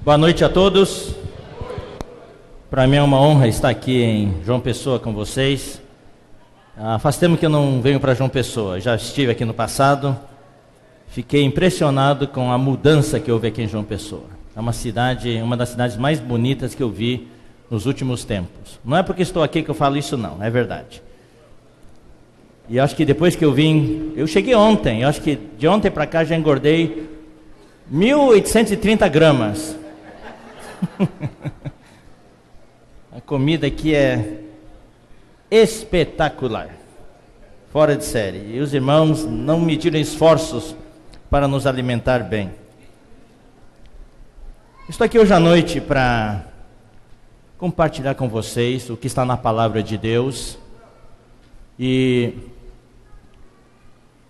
Boa noite a todos. Para mim é uma honra estar aqui em João Pessoa com vocês. Faz tempo que eu não venho para João Pessoa. Já estive aqui no passado. Fiquei impressionado com a mudança que houve aqui em João Pessoa. É uma das cidades mais bonitas que eu vi nos últimos tempos. Não é porque estou aqui que eu falo isso, não. É verdade. E acho que depois que eu vim... Eu cheguei ontem. Eu acho que de ontem para cá já engordei 1.830 gramas. A comida aqui é espetacular, fora de série. E os irmãos não mediram esforços para nos alimentar bem. Estou aqui hoje à noite para compartilhar com vocês o que está na palavra de Deus e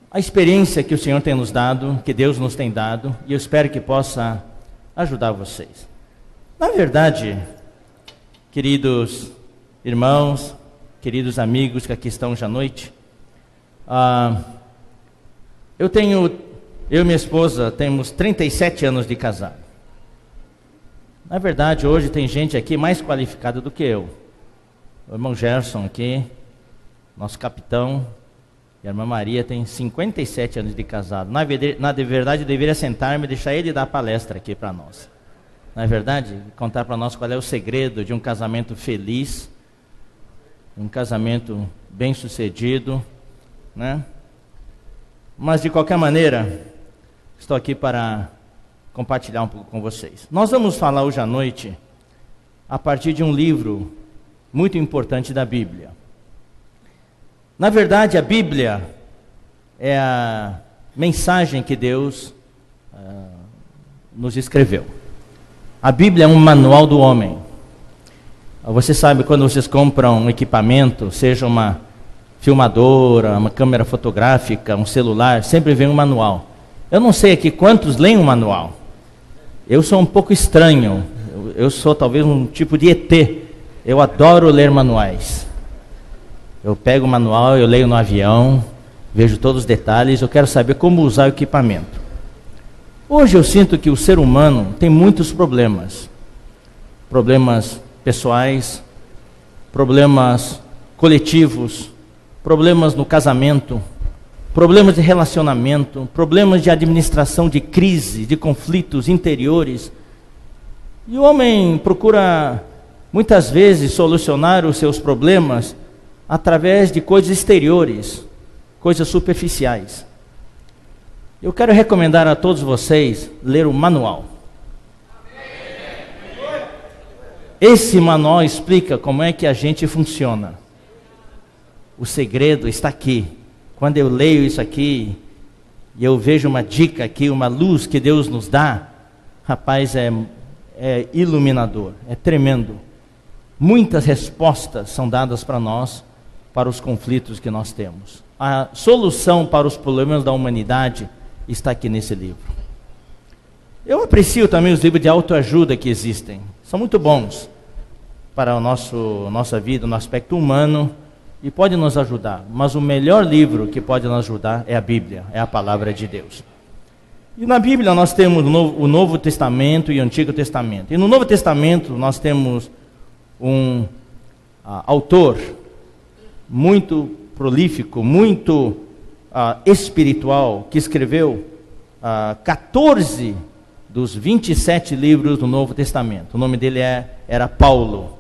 a experiência que o Senhor tem nos dado, que Deus nos tem dado, e eu espero que possa ajudar vocês. Na verdade, queridos irmãos, queridos amigos que aqui estão hoje à noite, eu e minha esposa temos 37 anos de casado. Na verdade, hoje tem gente aqui mais qualificada do que eu. O irmão Gerson aqui, nosso capitão, e a irmã Maria tem 57 anos de casado. Na verdade, eu deveria sentar-me e deixar ele dar a palestra aqui para nós. Não é verdade? Contar para nós qual é o segredo de um casamento feliz, um casamento bem sucedido, né? Mas de qualquer maneira, estou aqui para compartilhar um pouco com vocês. Nós vamos falar hoje à noite a partir de um livro muito importante da Bíblia. Na verdade, a Bíblia é a mensagem que Deus nos escreveu. A Bíblia é um manual do homem. Você sabe, quando vocês compram um equipamento, seja uma filmadora, uma câmera fotográfica, um celular, sempre vem um manual. Eu não sei aqui quantos leem um manual. Eu sou um pouco estranho. Eu sou talvez um tipo de ET. Eu adoro ler manuais. Eu pego o manual, eu leio no avião, vejo todos os detalhes, eu quero saber como usar o equipamento. Hoje eu sinto que o ser humano tem muitos problemas. Problemas pessoais, problemas coletivos, problemas no casamento, problemas de relacionamento, problemas de administração de crise, de conflitos interiores. E o homem procura muitas vezes solucionar os seus problemas através de coisas exteriores, coisas superficiais. Eu quero recomendar a todos vocês ler o manual. Esse manual explica como é que a gente funciona. O segredo está aqui. Quando eu leio isso aqui, e eu vejo uma dica aqui, uma luz que Deus nos dá, rapaz, é iluminador, é tremendo. Muitas respostas são dadas para nós, para os conflitos que nós temos. A solução para os problemas da humanidade está aqui nesse livro. Eu aprecio também os livros de autoajuda que existem. São muito bons para a nossa vida, no aspecto humano, e pode nos ajudar. Mas o melhor livro que pode nos ajudar é a Bíblia, é a palavra de Deus. E na Bíblia nós temos o Novo Testamento e o Antigo Testamento. E no Novo Testamento nós temos um autor muito prolífico, muito espiritual, que escreveu 14 dos 27 livros do Novo Testamento. O nome dele era Paulo.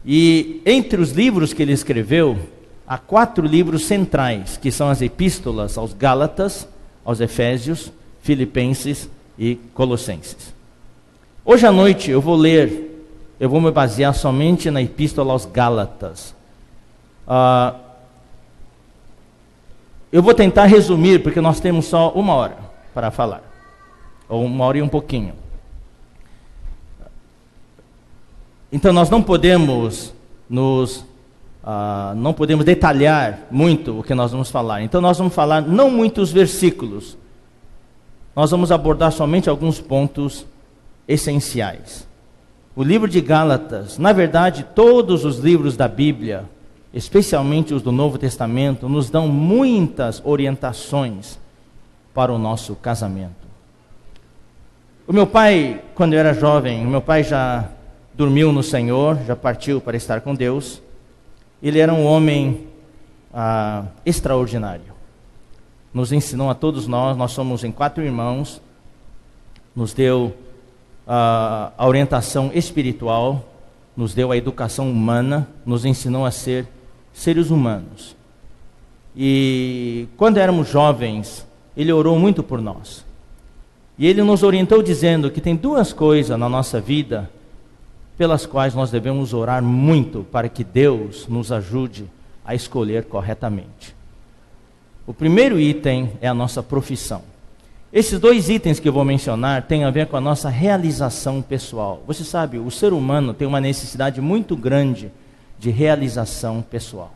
E entre os livros que ele escreveu, há 4 livros centrais, que são as epístolas aos Gálatas, aos Efésios, Filipenses e Colossenses. Hoje à noite eu vou me basear somente na epístola aos Gálatas. Eu vou tentar resumir, porque nós temos só 1 hora para falar, ou 1 hora e um pouquinho. Então nós não podemos detalhar muito o que nós vamos falar. Então nós vamos falar não muitos versículos. Nós vamos abordar somente alguns pontos essenciais. O livro de Gálatas, na verdade, todos os livros da Bíblia, especialmente os do Novo Testamento, nos dão muitas orientações para o nosso casamento. O meu pai, quando eu era jovem, o meu pai já dormiu no Senhor, já partiu para estar com Deus. Ele era um homem extraordinário. Nos ensinou a todos nós somos em 4 irmãos, nos deu a orientação espiritual, nos deu a educação humana, nos ensinou a ser seres humanos. E quando éramos jovens, ele orou muito por nós. E ele nos orientou dizendo que tem 2 coisas na nossa vida pelas quais nós devemos orar muito para que Deus nos ajude a escolher corretamente. O primeiro item é a nossa profissão. Esses 2 itens que eu vou mencionar têm a ver com a nossa realização pessoal. Você sabe, o ser humano tem uma necessidade muito grande de realização pessoal.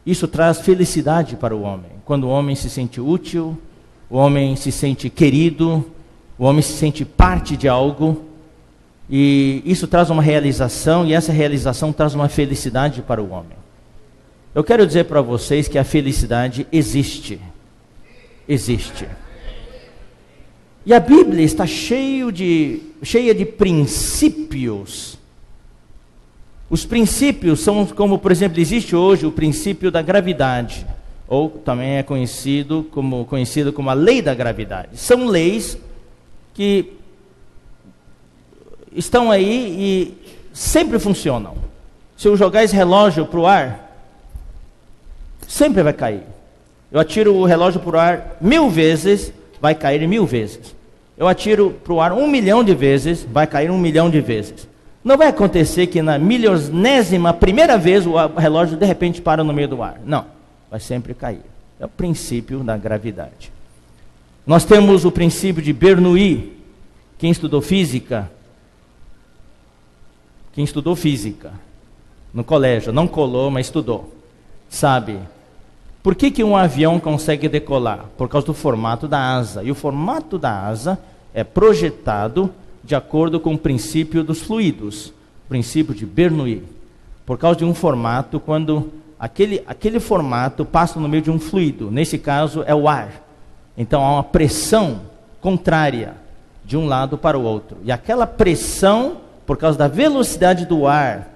Isso traz felicidade para o homem. Quando o homem se sente útil, o homem se sente querido, o homem se sente parte de algo, e isso traz uma realização, e essa realização traz uma felicidade para o homem. Eu quero dizer para vocês que a felicidade existe. Existe. E a Bíblia está cheia de princípios. Os princípios são como, por exemplo, existe hoje o princípio da gravidade, ou também é conhecido como a lei da gravidade. São leis que estão aí e sempre funcionam. Se eu jogar esse relógio para o ar, sempre vai cair. Eu atiro o relógio para o ar 1000 vezes, vai cair 1000 vezes. Eu atiro para o ar 1 milhão de vezes, vai cair 1 milhão de vezes. Não vai acontecer que na 1000ª vez o relógio de repente para no meio do ar. Não, vai sempre cair. É o princípio da gravidade. Nós temos o princípio de Bernoulli. Quem estudou física no colégio, não colou, mas estudou, sabe por que um avião consegue decolar? Por causa do formato da asa. E o formato da asa é projetado de acordo com o princípio dos fluidos, o princípio de Bernoulli. Por causa de um formato, quando aquele formato passa no meio de um fluido, nesse caso é o ar. Então há uma pressão contrária de um lado para o outro. E aquela pressão, por causa da velocidade do ar,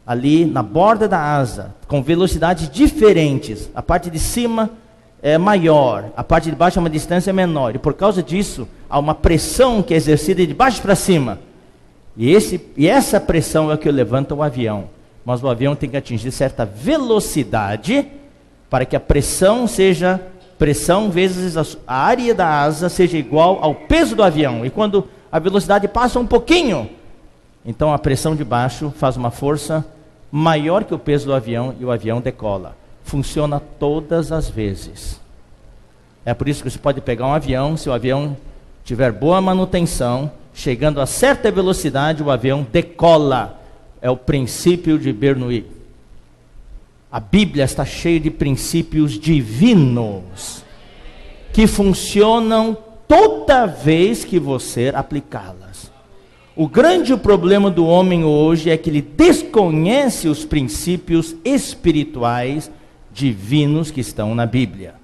ali na borda da asa, com velocidades diferentes, a parte de cima é maior, a parte de baixo é uma distância menor, e por causa disso, há uma pressão que é exercida de baixo para cima, e essa pressão é o que levanta o avião, mas o avião tem que atingir certa velocidade, para que a pressão vezes a área da asa seja igual ao peso do avião, e quando a velocidade passa um pouquinho, então a pressão de baixo faz uma força maior que o peso do avião e o avião decola. Funciona todas as vezes. É por isso que você pode pegar um avião, se o avião tiver boa manutenção, chegando a certa velocidade, o avião decola. É o princípio de Bernoulli. A Bíblia está cheia de princípios divinos que funcionam toda vez que você aplicá-las. O grande problema do homem hoje é que ele desconhece os princípios espirituais divinos que estão na Bíblia.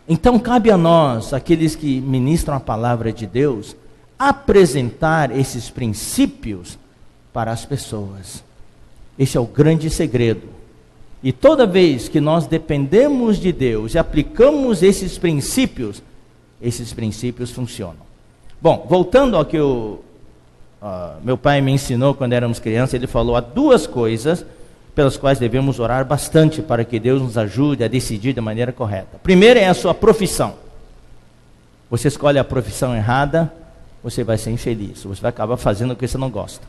Então cabe a nós, aqueles que ministram a palavra de Deus, apresentar esses princípios para as pessoas. Esse é o grande segredo. E toda vez que nós dependemos de Deus e aplicamos esses princípios funcionam. Bom, voltando ao que meu pai me ensinou quando éramos crianças, ele falou há 2 coisas pelas quais devemos orar bastante para que Deus nos ajude a decidir da maneira correta. Primeiro é a sua profissão. Você escolhe a profissão errada, você vai ser infeliz, você vai acabar fazendo o que você não gosta.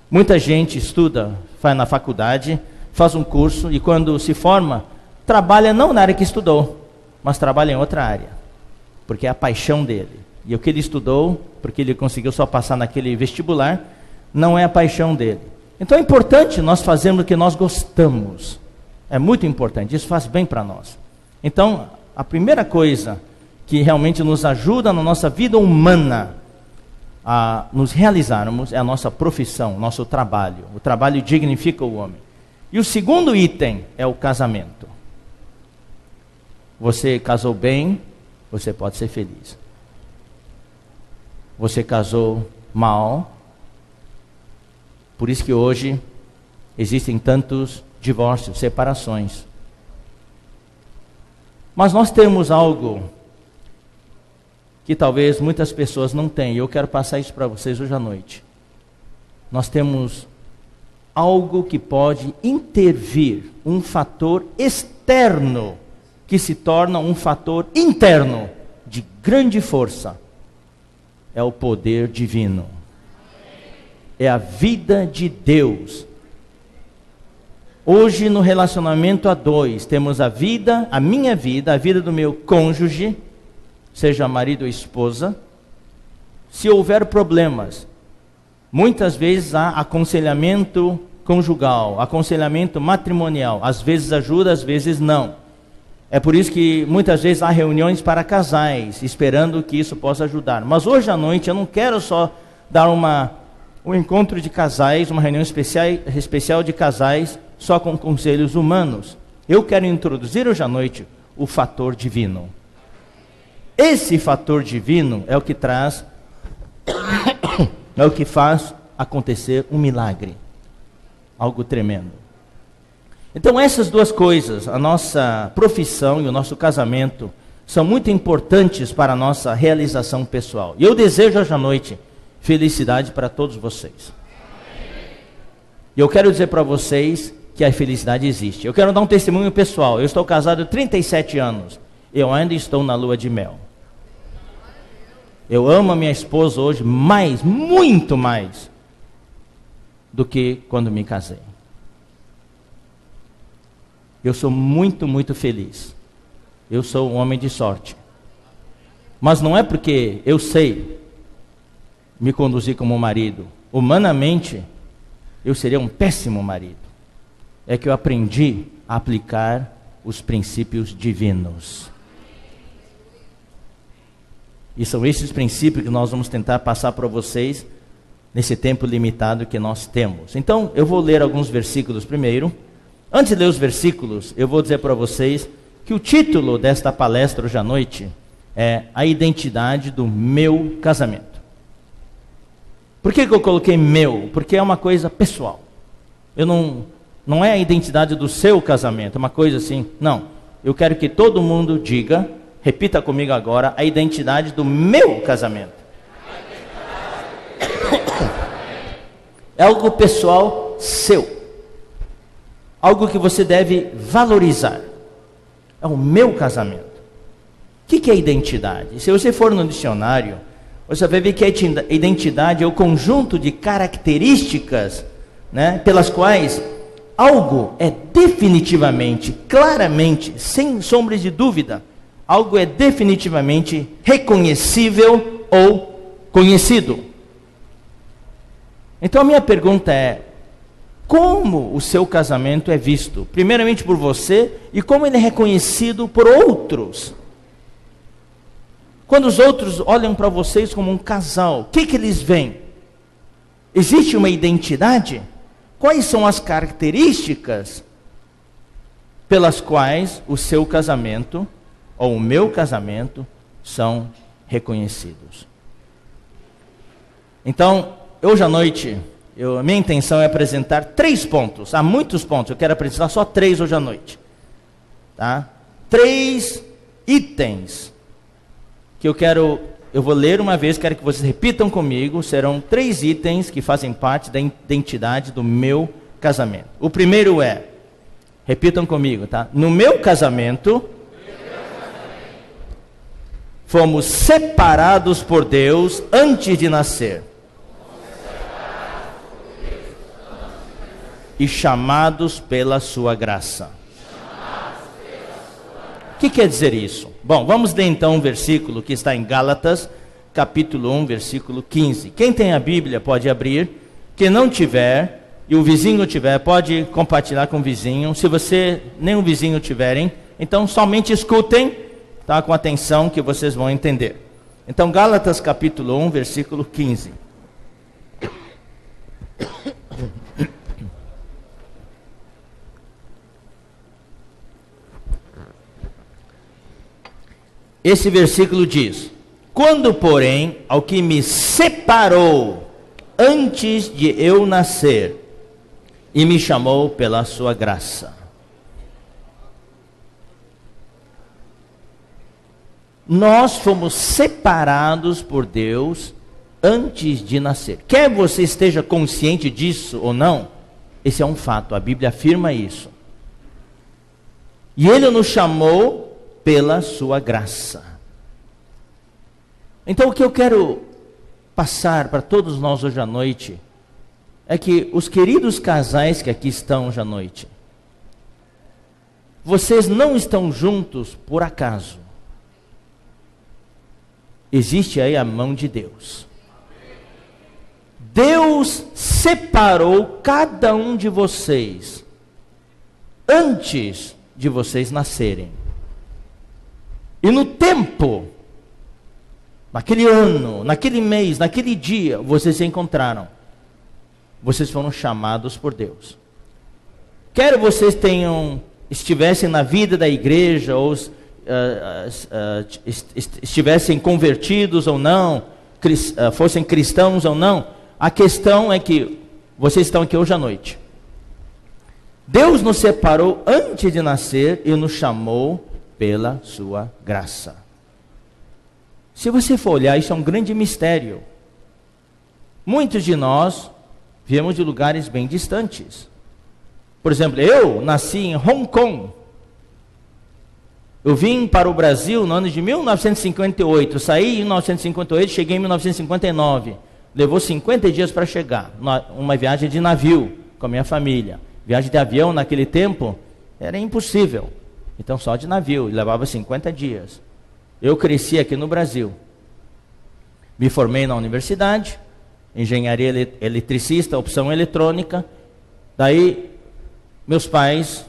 Muita gente estuda, faz na faculdade, faz um curso e quando se forma, trabalha não na área que estudou, mas trabalha em outra área, porque é a paixão dele. E o que ele estudou, porque ele conseguiu só passar naquele vestibular, não é a paixão dele. Então é importante nós fazermos o que nós gostamos. É muito importante, isso faz bem para nós. Então, a primeira coisa que realmente nos ajuda na nossa vida humana a nos realizarmos é a nossa profissão, nosso trabalho. O trabalho dignifica o homem. E o segundo item é o casamento. Você casou bem, você pode ser feliz. você casou mal. Por isso que hoje existem tantos divórcios, separações. Mas nós temos algo que talvez muitas pessoas não tenham, e eu quero passar isso para vocês hoje à noite. Nós temos algo que pode intervir, um fator externo, que se torna um fator interno de grande força. É o poder divino. É a vida de Deus. Hoje no relacionamento a dois, temos a vida, a minha vida, a vida do meu cônjuge, seja marido ou esposa. Se houver problemas, muitas vezes há aconselhamento conjugal, aconselhamento matrimonial. Às vezes ajuda, às vezes não. É por isso que muitas vezes há reuniões para casais, esperando que isso possa ajudar. Mas hoje à noite eu não quero só dar um encontro de casais, uma reunião especial de casais, só com conselhos humanos. Eu quero introduzir hoje à noite o fator divino. Esse fator divino é o que traz, é o que faz acontecer um milagre. Algo tremendo. Então essas duas coisas, a nossa profissão e o nosso casamento, são muito importantes para a nossa realização pessoal. E eu desejo hoje à noite felicidade para todos vocês. E eu quero dizer para vocês que a felicidade existe. Eu quero dar um testemunho pessoal. Eu estou casado há 37 anos. Eu ainda estou na lua de mel. Eu amo a minha esposa hoje mais, muito mais, do que quando me casei. Eu sou muito, muito feliz. Eu sou um homem de sorte. Mas não é porque eu sei me conduzir como marido. Humanamente, eu seria um péssimo marido. É que eu aprendi a aplicar os princípios divinos. E são esses princípios que nós vamos tentar passar para vocês nesse tempo limitado que nós temos. Então, eu vou ler alguns versículos primeiro. Antes de ler os versículos, eu vou dizer para vocês que o título desta palestra hoje à noite é A Identidade do Meu Casamento. Por que eu coloquei meu? Porque é uma coisa pessoal. Não é a identidade do seu casamento, é uma coisa assim. Não, eu quero que todo mundo diga, repita comigo agora, a identidade do meu casamento. É algo pessoal seu. Algo que você deve valorizar. É o meu casamento. O que é identidade? Se você for no dicionário, você vai ver que a identidade é o conjunto de características, né, pelas quais algo é definitivamente, claramente, sem sombras de dúvida, algo é definitivamente reconhecível ou conhecido. Então a minha pergunta é: como o seu casamento é visto? Primeiramente por você, e como ele é reconhecido por outros. Quando os outros olham para vocês como um casal, o que eles veem? Existe uma identidade? Quais são as características pelas quais o seu casamento, ou o meu casamento, são reconhecidos? Então, hoje à noite, a minha intenção é apresentar 3 pontos. Há muitos pontos, eu quero apresentar só 3 hoje à noite. Tá? 3 itens que eu vou ler uma vez, quero que vocês repitam comigo. Serão 3 itens que fazem parte da identidade do meu casamento. O primeiro é, repitam comigo, tá? No meu casamento, fomos separados por Deus antes de nascer. E chamados pela sua graça. O que quer dizer isso? Bom, vamos ler então um versículo que está em Gálatas, capítulo 1, versículo 15. Quem tem a Bíblia pode abrir. Quem não tiver, e o vizinho tiver, pode compartilhar com o vizinho. Se você nem o vizinho tiverem, então somente escutem, tá, com atenção, que vocês vão entender. Então, Gálatas capítulo 1, versículo 15. Esse versículo diz: Quando, porém, ao que me separou antes de eu nascer e me chamou pela sua graça. Nós fomos separados por Deus antes de nascer. Quer você esteja consciente disso ou não, esse é um fato, a Bíblia afirma isso. E Ele nos chamou pela sua graça. Então o que eu quero passar para todos nós hoje à noite é que os queridos casais que aqui estão hoje à noite, vocês não estão juntos por acaso. Existe aí a mão de Deus. Deus separou cada um de vocês antes de vocês nascerem. E no tempo, naquele ano, naquele mês, naquele dia, vocês se encontraram. Vocês foram chamados por Deus. Quer vocês estivessem na vida da igreja, ou estivessem convertidos ou não, fossem cristãos ou não, a questão é que vocês estão aqui hoje à noite. Deus nos separou antes de nascer e nos chamou pela sua graça. Se você for olhar, isso é um grande mistério. Muitos de nós viemos de lugares bem distantes. Por exemplo, eu nasci em Hong Kong. Eu vim para o Brasil no ano de 1958. Saí em 1958, cheguei em 1959. Levou 50 dias para chegar. Uma viagem de navio com a minha família. Viagem de avião naquele tempo era impossível. Então só de navio, levava 50 dias. Eu cresci aqui no Brasil. Me formei na universidade, engenharia eletricista, opção eletrônica. Daí, meus pais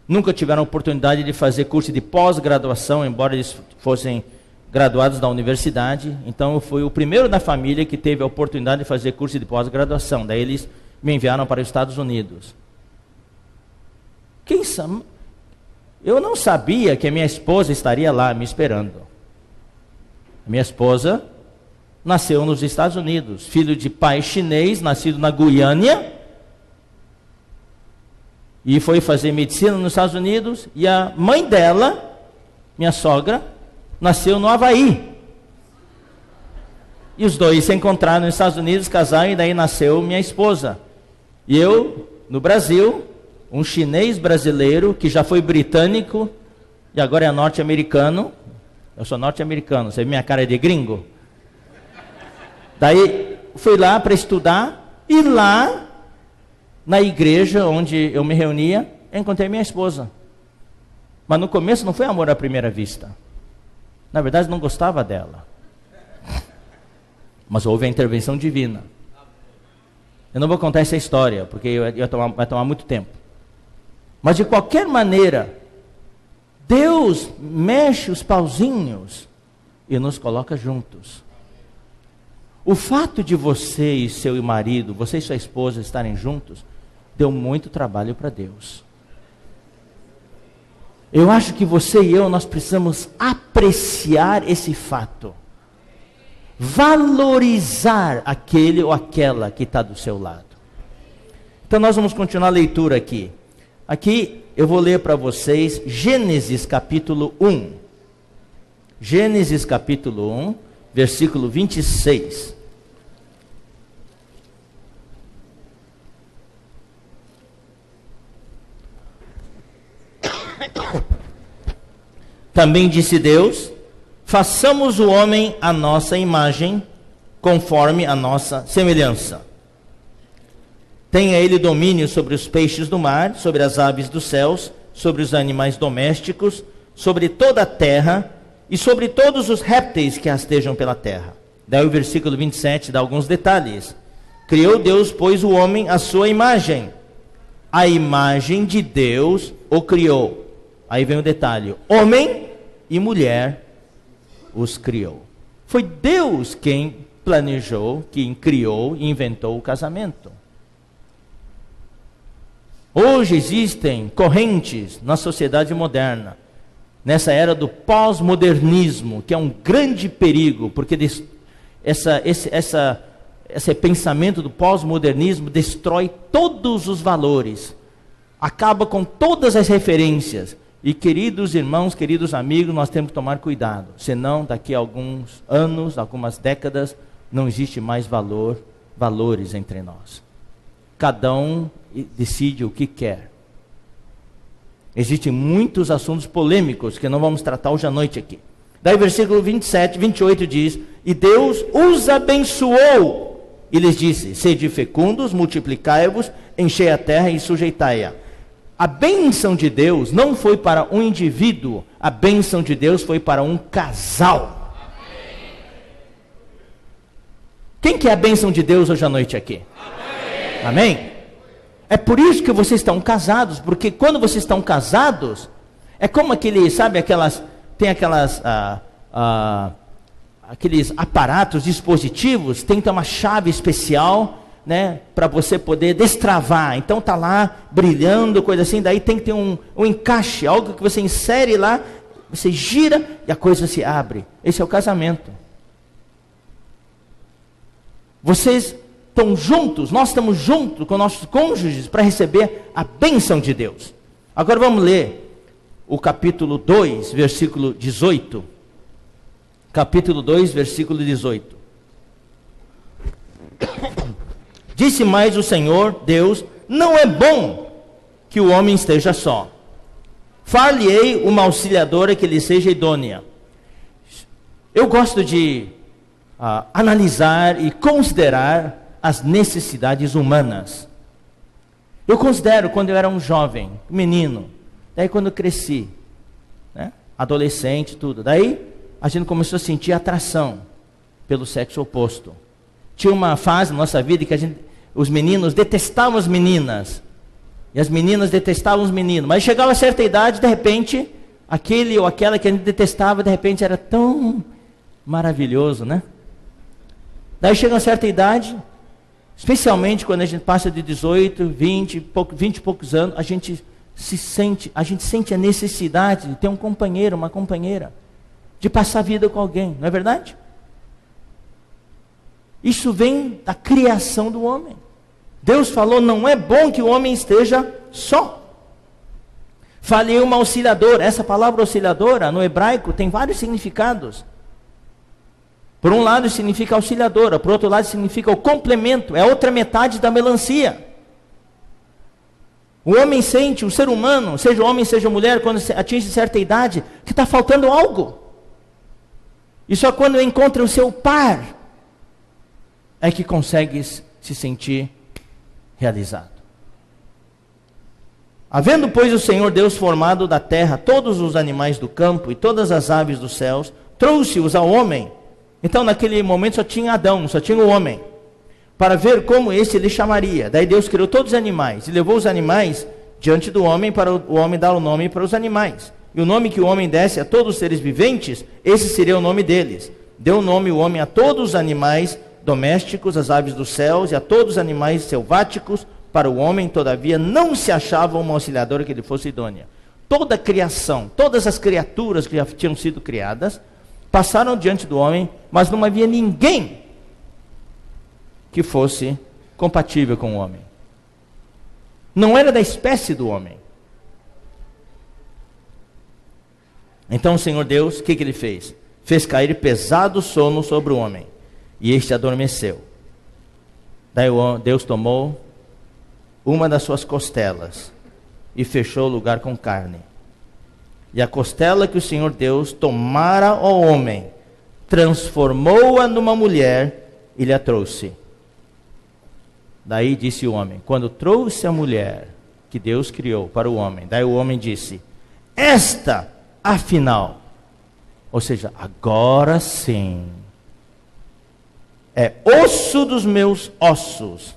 nunca tiveram oportunidade de fazer curso de pós-graduação, embora eles fossem graduados da universidade. Então, eu fui o primeiro da família que teve a oportunidade de fazer curso de pós-graduação. Daí, eles me enviaram para os Estados Unidos. Eu não sabia que a minha esposa estaria lá me esperando. A minha esposa nasceu nos Estados Unidos, filho de pai chinês, nascido na Guiânia, e foi fazer medicina nos Estados Unidos, e a mãe dela, minha sogra, nasceu no Havaí. E os dois se encontraram nos Estados Unidos, casaram, e daí nasceu minha esposa. E eu, no Brasil, um chinês brasileiro, que já foi britânico, e agora é norte-americano. Eu sou norte-americano, você vê minha cara de gringo? Daí, fui lá para estudar, e lá, na igreja onde eu me reunia, encontrei minha esposa. Mas no começo não foi amor à primeira vista. Na verdade, não gostava dela. Mas houve a intervenção divina. Eu não vou contar essa história, porque vai tomar muito tempo. Mas de qualquer maneira, Deus mexe os pauzinhos e nos coloca juntos. O fato de você e seu marido, você e sua esposa estarem juntos, deu muito trabalho para Deus. Eu acho que você e eu, nós precisamos apreciar esse fato. Valorizar aquele ou aquela que está do seu lado. Então nós vamos continuar a leitura aqui. Aqui eu vou ler para vocês Gênesis capítulo 1. Gênesis capítulo 1, versículo 26. Também disse Deus: façamos o homem à nossa imagem, conforme a nossa semelhança. Tenha ele domínio sobre os peixes do mar, sobre as aves dos céus, sobre os animais domésticos, sobre toda a terra e sobre todos os répteis que rastejam pela terra. Daí o versículo 27 dá alguns detalhes. Criou Deus, pois, o homem à sua imagem. A imagem de Deus o criou. Aí vem o detalhe: homem e mulher os criou. Foi Deus quem planejou, quem criou e inventou o casamento. Hoje existem correntes na sociedade moderna, nessa era do pós-modernismo, que é um grande perigo, porque esse pensamento do pós-modernismo destrói todos os valores, acaba com todas as referências. E queridos irmãos, queridos amigos, nós temos que tomar cuidado, senão daqui a alguns anos, algumas décadas, não existe mais valores entre nós. Cada um decide o que quer. Existem muitos assuntos polêmicos que não vamos tratar hoje à noite aqui. Daí versículo 28 diz: e Deus os abençoou e lhes disse: sede fecundos, multiplicai-vos, enchei a terra e sujeitai-a. A bênção de Deus não foi para um indivíduo, a bênção de Deus foi para um casal. Quem que é a bênção de Deus hoje à noite aqui? Amém? É por isso que vocês estão casados, porque quando vocês estão casados, é como tem aqueles aparatos, dispositivos, tem uma chave especial, né, para você poder destravar. Então tá lá brilhando, coisa assim, daí tem que ter um encaixe, algo que você insere lá, você gira e a coisa se abre. Esse é o casamento. Vocês estão juntos, nós estamos juntos com nossos cônjuges para receber a bênção de Deus. Agora vamos ler o capítulo 2, versículo 18. Capítulo 2, versículo 18. Disse mais o Senhor Deus: não é bom que o homem esteja só. Far-lhe-ei uma auxiliadora que lhe seja idônea. Eu gosto de analisar e considerar as necessidades humanas. Eu considero quando eu era um jovem, menino, daí quando eu cresci, né, adolescente, tudo, daí a gente começou a sentir atração pelo sexo oposto. Tinha uma fase na nossa vida que os meninos detestavam as meninas, e as meninas detestavam os meninos, mas chegava a certa idade, de repente, aquele ou aquela que a gente detestava, de repente era tão maravilhoso, né? Daí chega uma certa idade, especialmente quando a gente passa de 18, 20 e poucos anos, a gente sente a necessidade de ter um companheiro, uma companheira, de passar a vida com alguém, não é verdade? Isso vem da criação do homem. Deus falou: não é bom que o homem esteja só. Falei uma auxiliadora. Essa palavra auxiliadora no hebraico tem vários significados. Por um lado significa auxiliadora, por outro lado significa o complemento, é a outra metade da melancia. O homem sente, o ser humano, seja homem, seja mulher, quando atinge certa idade, que está faltando algo. E só quando encontra o seu par, é que consegue se sentir realizado. Havendo, pois, o Senhor Deus formado da terra todos os animais do campo e todas as aves dos céus, trouxe-os ao homem. Então naquele momento só tinha Adão, só tinha o homem, para ver como esse lhe chamaria. Daí Deus criou todos os animais, e levou os animais diante do homem, para o homem dar o nome para os animais. E o nome que o homem desse a todos os seres viventes, esse seria o nome deles. Deu o nome o homem a todos os animais domésticos, as aves dos céus, e a todos os animais selváticos. Para o homem, todavia, não se achava uma auxiliadora que lhe fosse idônea. Toda a criação, todas as criaturas que já tinham sido criadas, passaram diante do homem, mas não havia ninguém que fosse compatível com o homem. Não era da espécie do homem. Então o Senhor Deus, o que ele fez? Fez cair pesado sono sobre o homem, e este adormeceu. Daí Deus tomou uma das suas costelas e fechou o lugar com carne. E a costela que o Senhor Deus tomara ao homem, transformou-a numa mulher e lhe a trouxe. Daí disse o homem, quando trouxe a mulher que Deus criou para o homem, daí o homem disse: esta, afinal, ou seja, agora sim, é osso dos meus ossos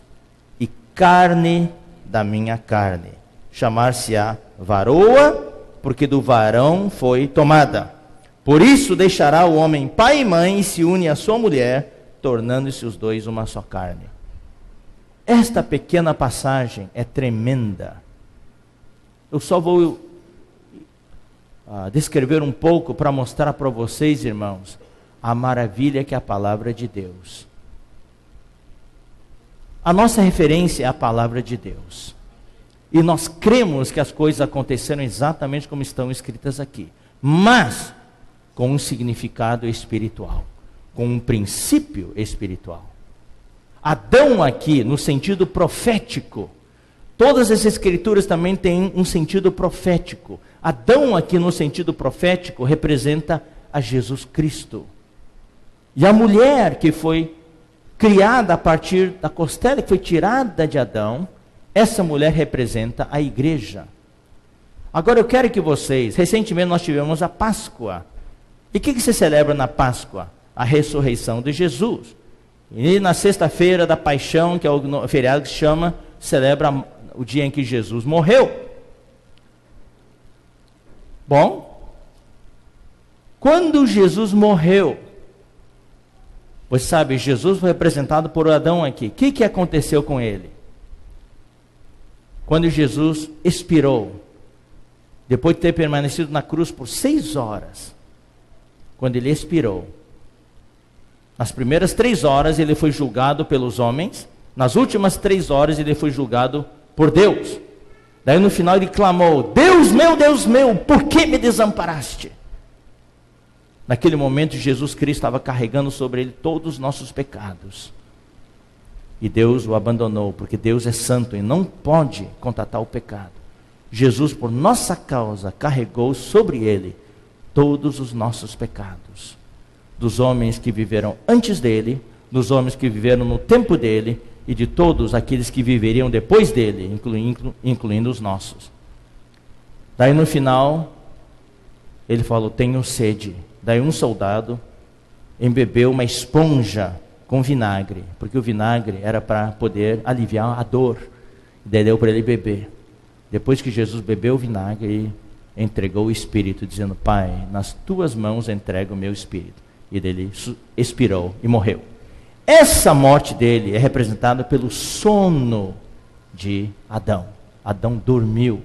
e carne da minha carne. Chamar-se-á varoa, porque do varão foi tomada. Por isso deixará o homem pai e mãe e se une à sua mulher, tornando-se os dois uma só carne. Esta pequena passagem é tremenda. Eu só vou descrever um pouco para mostrar para vocês, irmãos, a maravilha que é a palavra de Deus. A nossa referência é a palavra de Deus. E nós cremos que as coisas aconteceram exatamente como estão escritas aqui. Mas com um significado espiritual. Com um princípio espiritual. Adão aqui, no sentido profético. Todas as escrituras também têm um sentido profético. Adão aqui, no sentido profético, representa a Jesus Cristo. E a mulher que foi criada a partir da costela, que foi tirada de Adão, essa mulher representa a igreja. Agora eu quero que vocês, recentemente nós tivemos a Páscoa. E o que se celebra na Páscoa? A ressurreição de Jesus. E na sexta-feira da paixão, que é o feriado que se chama, celebra o dia em que Jesus morreu. Bom, quando Jesus morreu, você sabe, Jesus foi representado por Adão aqui. O que aconteceu com ele? Quando Jesus expirou, depois de ter permanecido na cruz por 6 horas, quando ele expirou, nas primeiras 3 horas ele foi julgado pelos homens, nas últimas 3 horas ele foi julgado por Deus. Daí no final ele clamou: Deus meu, por que me desamparaste? Naquele momento Jesus Cristo estava carregando sobre ele todos os nossos pecados. E Deus o abandonou, porque Deus é santo e não pode contatar o pecado. Jesus, por nossa causa, carregou sobre ele todos os nossos pecados. Dos homens que viveram antes dele, dos homens que viveram no tempo dele, e de todos aqueles que viveriam depois dele, incluindo os nossos. Daí no final, ele falou: tenho sede. Daí um soldado embebeu uma esponja com vinagre, porque o vinagre era para poder aliviar a dor. Daí deu para ele beber. Depois que Jesus bebeu o vinagre, ele entregou o Espírito, dizendo: Pai, nas tuas mãos entrego o meu Espírito. E dele expirou e morreu. Essa morte dele é representada pelo sono de Adão. Adão dormiu.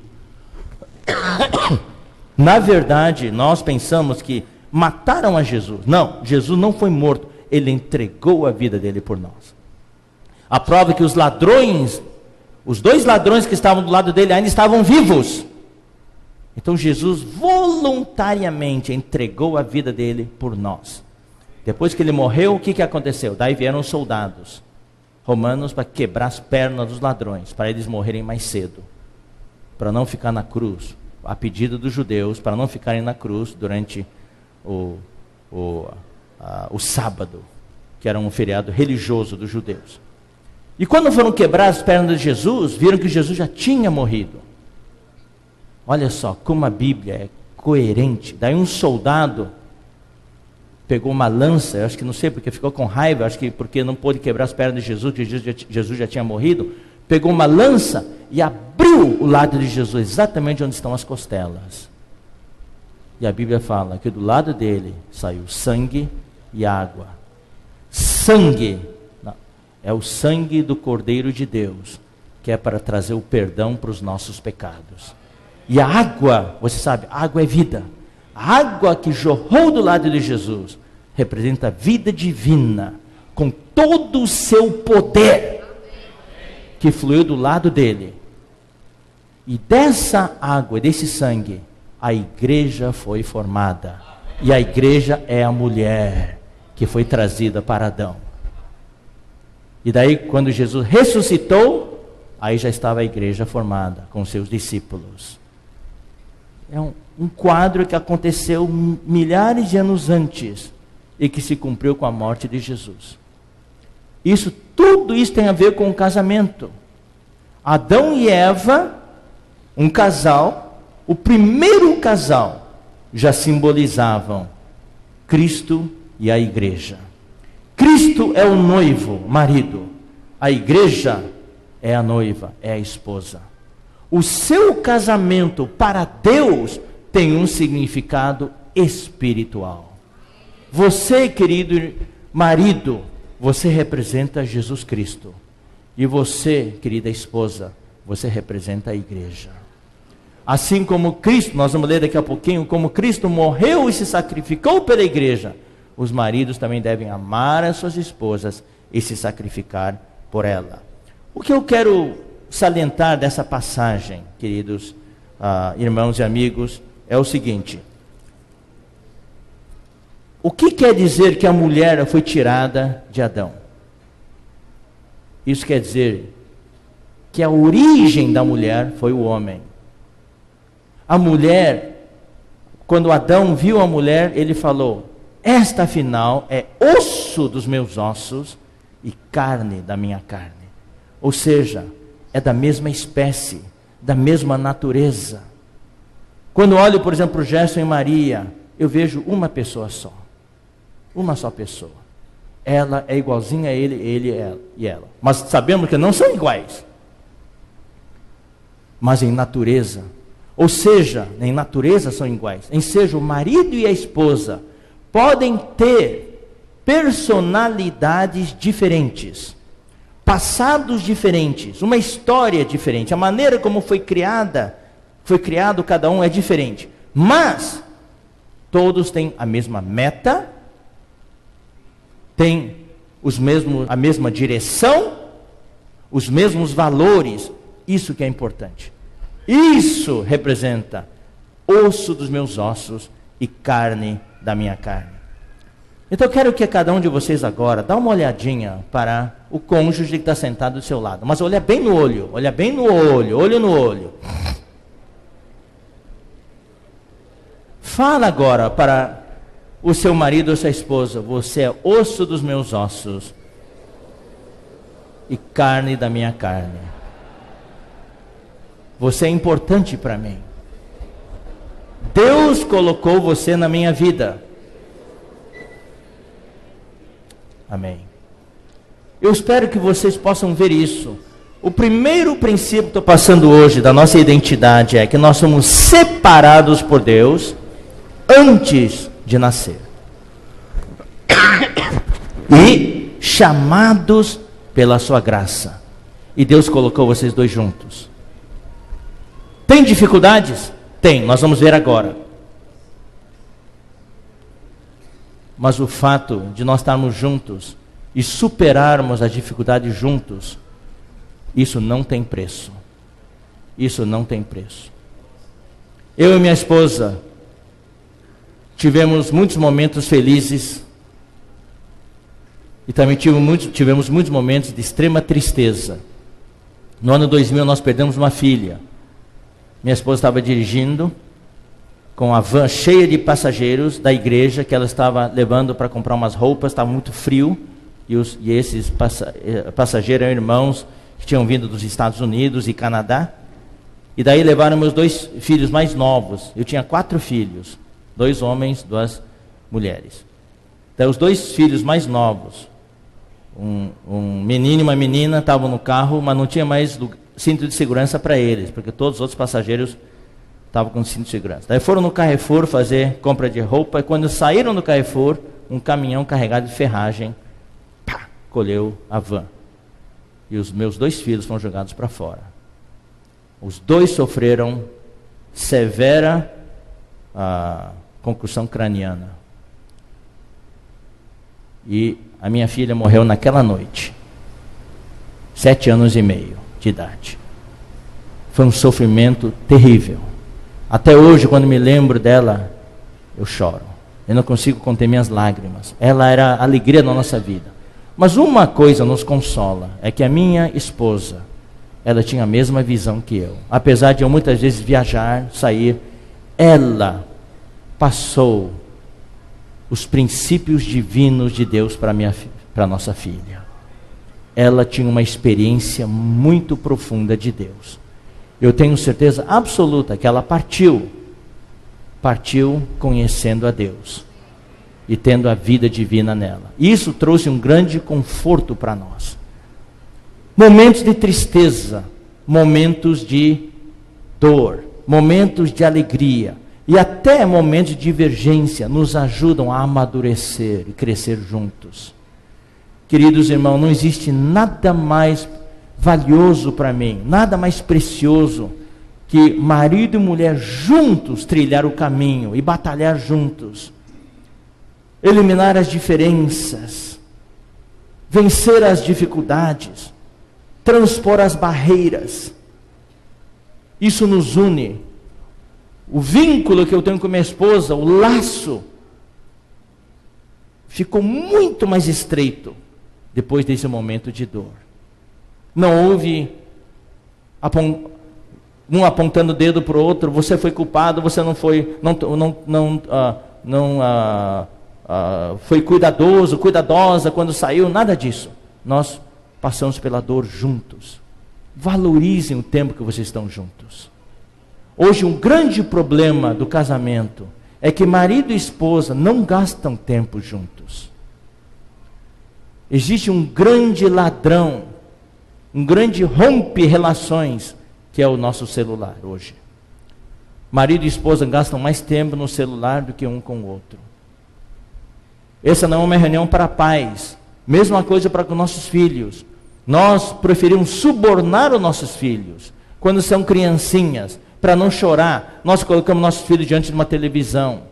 Na verdade, nós pensamos que mataram a Jesus. Não, Jesus não foi morto. Ele entregou a vida dele por nós. A prova é que os ladrões, os 2 ladrões que estavam do lado dele ainda estavam vivos. Então Jesus voluntariamente entregou a vida dele por nós. Depois que ele morreu, o que aconteceu? Daí vieram os soldados romanos para quebrar as pernas dos ladrões, para eles morrerem mais cedo, para não ficar na cruz, a pedido dos judeus, para não ficarem na cruz durante o sábado, que era um feriado religioso dos judeus. E quando foram quebrar as pernas de Jesus, viram que Jesus já tinha morrido. Olha só como a Bíblia é coerente. Daí um soldado pegou uma lança, eu acho que não sei porque ficou com raiva, acho que porque não pôde quebrar as pernas de Jesus, que Jesus já tinha morrido, pegou uma lança e abriu o lado de Jesus, exatamente onde estão as costelas. E a Bíblia fala que do lado dele saiu sangue e água. Sangue, não, é o sangue do Cordeiro de Deus, que é para trazer o perdão para os nossos pecados. E a água, você sabe, a água é vida. A água que jorrou do lado de Jesus representa a vida divina, com todo o seu poder, que fluiu do lado dele. E dessa água, desse sangue, a igreja foi formada. E a igreja é a mulher que foi trazida para Adão. E daí, quando Jesus ressuscitou, aí já estava a igreja formada com seus discípulos. É um quadro que aconteceu milhares de anos antes e que se cumpriu com a morte de Jesus. Tudo isso tem a ver com o casamento. Adão e Eva, um casal, o primeiro casal, já simbolizavam Cristo e a igreja. Cristo é o noivo, marido. A igreja é a noiva, é a esposa. O seu casamento para Deus tem um significado espiritual. Você, querido marido, você representa Jesus Cristo. E você, querida esposa, você representa a igreja. Assim como Cristo, nós vamos ler daqui a pouquinho, como Cristo morreu e se sacrificou pela igreja, os maridos também devem amar as suas esposas e se sacrificar por ela. O que eu quero salientar dessa passagem, queridos irmãos e amigos, é o seguinte: o que quer dizer que a mulher foi tirada de Adão? Isso quer dizer que a origem da mulher foi o homem. A mulher, quando Adão viu a mulher, ele falou: esta afinal é osso dos meus ossos e carne da minha carne. Ou seja, é da mesma espécie, da mesma natureza. Quando olho, por exemplo, o Gerson e Maria, eu vejo uma pessoa só. Uma só pessoa. Ela é igualzinha a ele e ela. Mas sabemos que não são iguais. Mas em natureza, ou seja, em natureza são iguais. Em seja, o marido e a esposa podem ter personalidades diferentes, passados diferentes, uma história diferente, a maneira como foi criado cada um é diferente, mas todos têm a mesma meta, têm a mesma direção, os mesmos valores. Isso que é importante. Isso representa osso dos meus ossos e carne da minha carne. Então eu quero que cada um de vocês agora dá uma olhadinha para o cônjuge que está sentado do seu lado, mas olha bem no olho, olho no olho. Fala agora para o seu marido ou sua esposa: você é osso dos meus ossos e carne da minha carne. Você é importante para mim. Deus colocou você na minha vida. Amém. Eu espero que vocês possam ver isso. O primeiro princípio que estou passando hoje da nossa identidade é que nós somos separados por Deus antes de nascer. E chamados pela sua graça. E Deus colocou vocês dois juntos. Tem dificuldades? Tem, nós vamos ver agora. Mas o fato de nós estarmos juntos e superarmos as dificuldades juntos, isso não tem preço. Isso não tem preço. Eu e minha esposa tivemos muitos momentos felizes e também tivemos muitos momentos de extrema tristeza. No ano 2000 nós perdemos uma filha. Minha esposa estava dirigindo com a van cheia de passageiros da igreja que ela estava levando para comprar umas roupas, estava muito frio, e esses passageiros eram irmãos que tinham vindo dos Estados Unidos e Canadá, e daí levaram meus dois filhos mais novos. Eu tinha 4 filhos, 2 homens, 2 mulheres. Então os 2 filhos mais novos, um menino e uma menina, estavam no carro, mas não tinha mais cinto de segurança para eles, porque todos os outros passageiros estavam com cinto de segurança. Daí foram no Carrefour fazer compra de roupa, e quando saíram do Carrefour, um caminhão carregado de ferragem, colheu a van. E os meus 2 filhos foram jogados para fora. Os 2 sofreram severa concussão craniana. E a minha filha morreu naquela noite. 7 anos e meio de idade. Foi um sofrimento terrível. Até hoje, quando me lembro dela, eu choro. Eu não consigo conter minhas lágrimas. Ela era a alegria da nossa vida. Mas uma coisa nos consola, é que a minha esposa, ela tinha a mesma visão que eu. Apesar de eu muitas vezes viajar, sair, ela passou os princípios divinos de Deus para a nossa filha. Ela tinha uma experiência muito profunda de Deus. Eu tenho certeza absoluta que ela partiu conhecendo a Deus e tendo a vida divina nela. Isso trouxe um grande conforto para nós. Momentos de tristeza, momentos de dor, momentos de alegria e até momentos de divergência nos ajudam a amadurecer e crescer juntos. Queridos irmãos, não existe nada mais valioso para mim, nada mais precioso que marido e mulher juntos trilhar o caminho e batalhar juntos, eliminar as diferenças, vencer as dificuldades, transpor as barreiras. Isso nos une. O vínculo que eu tenho com minha esposa, o laço, ficou muito mais estreito depois desse momento de dor. Não houve um apontando o dedo para o outro, você foi culpado, você não foi, foi cuidadoso, cuidadosa quando saiu, nada disso. Nós passamos pela dor juntos. Valorizem o tempo que vocês estão juntos. Hoje um grande problema do casamento é que marido e esposa não gastam tempo juntos. Existe um grande ladrão, um grande rompe-relações, que é o nosso celular hoje. Marido e esposa gastam mais tempo no celular do que um com o outro. Essa não é uma reunião para pais. Mesma coisa para com nossos filhos. Nós preferimos subornar os nossos filhos, quando são criancinhas, para não chorar. Nós colocamos nossos filhos diante de uma televisão.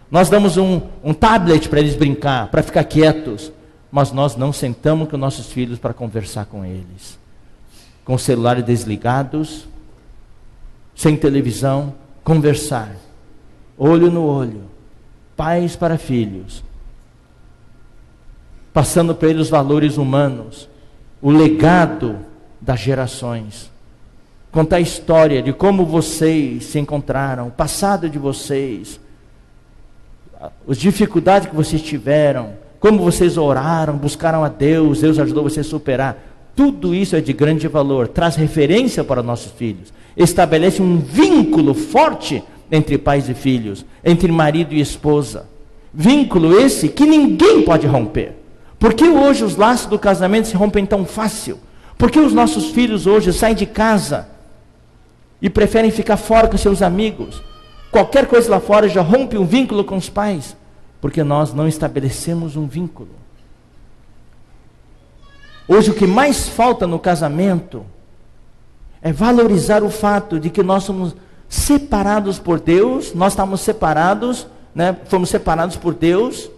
Nós damos um tablet para eles brincar, para ficar quietos. Mas nós não sentamos com nossos filhos para conversar com eles. Com os celulares desligados, sem televisão, conversar. Olho no olho. Pais para filhos. Passando para eles os valores humanos. O legado das gerações. Contar a história de como vocês se encontraram, o passado de vocês, as dificuldades que vocês tiveram, como vocês oraram, buscaram a Deus, Deus ajudou vocês a superar. Tudo isso é de grande valor, traz referência para nossos filhos, estabelece um vínculo forte entre pais e filhos, entre marido e esposa. Vínculo esse que ninguém pode romper. Por que hoje os laços do casamento se rompem tão fácil? Por que os nossos filhos hoje saem de casa e preferem ficar fora com seus amigos? Qualquer coisa lá fora já rompe um vínculo com os pais, porque nós não estabelecemos um vínculo. Hoje o que mais falta no casamento é valorizar o fato de que nós somos separados por Deus, nós estamos separados, fomos separados por Deus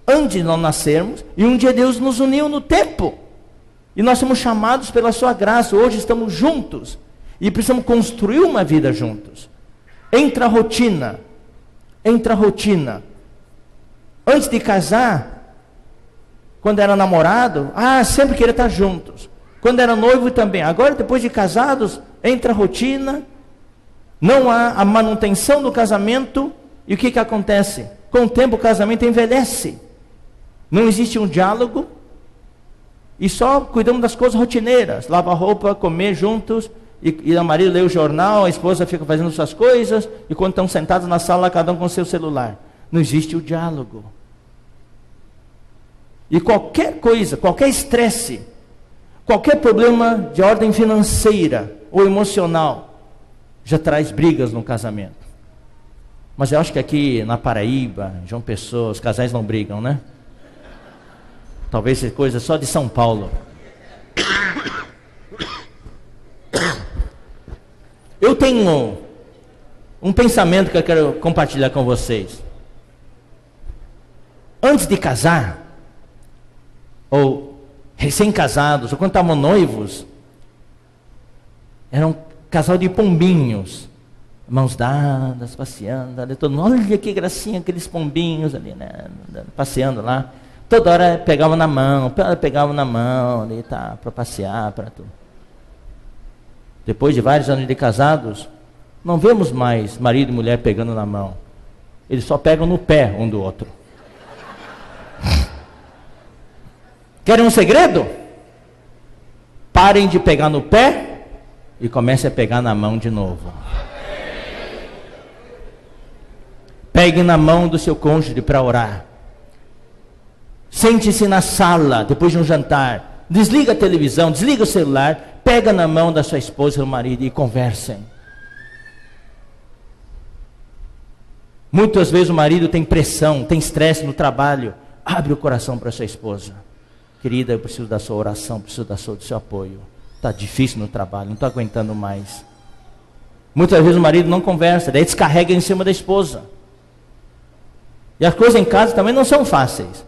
antes de nós nascermos, e um dia Deus nos uniu no tempo, e nós somos chamados pela sua graça. Hoje estamos juntos, e precisamos construir uma vida juntos. Entra a rotina, antes de casar, quando era namorado, sempre queria estar juntos, quando era noivo também. Agora, depois de casados, entra a rotina, não há a manutenção do casamento, e o que acontece? Com o tempo o casamento envelhece, não existe um diálogo, e só cuidamos das coisas rotineiras, lavar roupa, comer juntos, e a marido lê o jornal, a esposa fica fazendo suas coisas, e quando estão sentados na sala, cada um com seu celular. Não existe o diálogo. E qualquer coisa, qualquer estresse, qualquer problema de ordem financeira ou emocional, já traz brigas no casamento. Mas eu acho que aqui na Paraíba, João Pessoa, os casais não brigam, né? Talvez seja coisa só de São Paulo. Eu tenho um pensamento que eu quero compartilhar com vocês. Antes de casar, ou recém-casados, ou quando estavam noivos, era um casal de pombinhos, mãos dadas, passeando, ali, todo mundo, olha que gracinha, aqueles pombinhos ali, passeando lá. Toda hora pegava na mão ali, para passear, para tudo. Depois de vários anos de casados, não vemos mais marido e mulher pegando na mão. Eles só pegam no pé um do outro. Querem um segredo? Parem de pegar no pé e comecem a pegar na mão de novo. Peguem na mão do seu cônjuge para orar. Sente-se na sala depois de um jantar. Desliga a televisão, desliga o celular. Pega na mão da sua esposa ou marido e conversem. Muitas vezes o marido tem pressão, tem estresse no trabalho. Abre o coração para sua esposa. Querida, eu preciso da sua oração, preciso do seu apoio. Está difícil no trabalho, não estou aguentando mais. Muitas vezes o marido não conversa, daí descarrega em cima da esposa. E as coisas em casa também não são fáceis.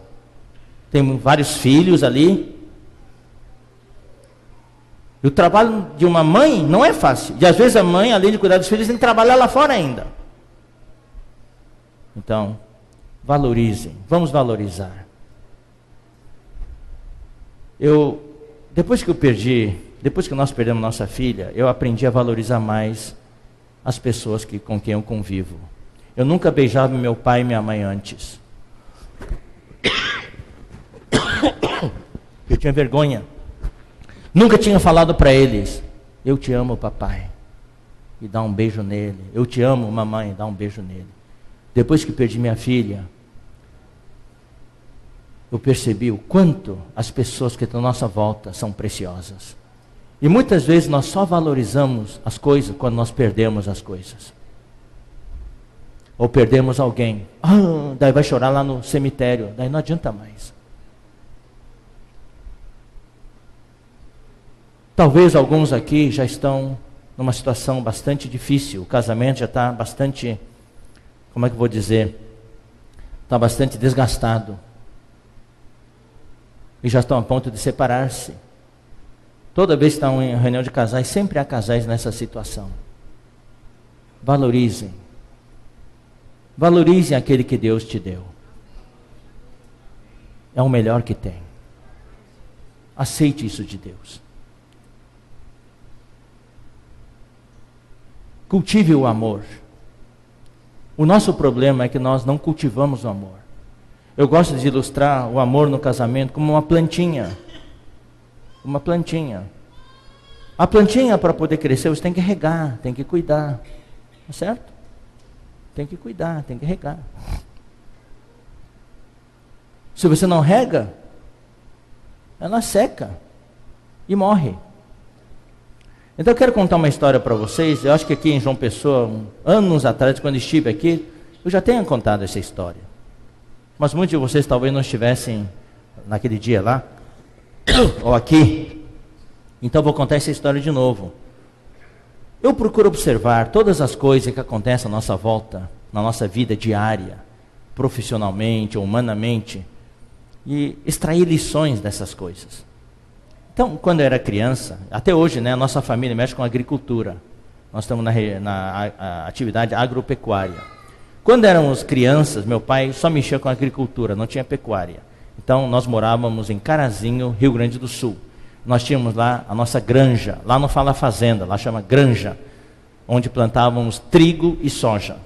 Tem vários filhos ali. E o trabalho de uma mãe não é fácil. E às vezes a mãe, além de cuidar dos filhos, tem que trabalhar lá fora ainda. Então, valorizem, vamos valorizar. Depois que nós perdemos nossa filha, eu aprendi a valorizar mais as pessoas com quem eu convivo. Eu nunca beijava meu pai e minha mãe antes. Eu tinha vergonha. Nunca tinha falado para eles: eu te amo, papai, e dá um beijo nele. Eu te amo, mamãe, e dá um beijo nele. Depois que perdi minha filha, eu percebi o quanto as pessoas que estão à nossa volta são preciosas. E muitas vezes nós só valorizamos as coisas quando nós perdemos as coisas. Ou perdemos alguém. Daí vai chorar lá no cemitério. Daí não adianta mais. Talvez alguns aqui já estão numa situação bastante difícil. O casamento já está bastante, como é que eu vou dizer? Está bastante desgastado. E já estão a ponto de separar-se. Toda vez que estão em reunião de casais, sempre há casais nessa situação. Valorizem. Valorizem aquele que Deus te deu. É o melhor que tem. Aceite isso de Deus. Cultive o amor. O nosso problema é que nós não cultivamos o amor. Eu gosto de ilustrar o amor no casamento como uma plantinha. Uma plantinha. A plantinha, para poder crescer, você tem que regar, tem que cuidar. Tá certo? Tem que cuidar, tem que regar. Se você não rega, ela seca e morre. Então eu quero contar uma história para vocês. Eu acho que aqui em João Pessoa, anos atrás, quando estive aqui, eu já tenho contado essa história. Mas muitos de vocês talvez não estivessem naquele dia lá, ou aqui. Então eu vou contar essa história de novo. Eu procuro observar todas as coisas que acontecem à nossa volta, na nossa vida diária, profissionalmente ou humanamente, e extrair lições dessas coisas. Então, quando eu era criança, até hoje, né, a nossa família mexe com agricultura. Nós estamos na atividade agropecuária. Quando éramos crianças, meu pai só mexia com agricultura, não tinha pecuária. Então, nós morávamos em Carazinho, Rio Grande do Sul. Nós tínhamos lá a nossa granja. Lá não fala fazenda, lá chama granja, onde plantávamos trigo e soja.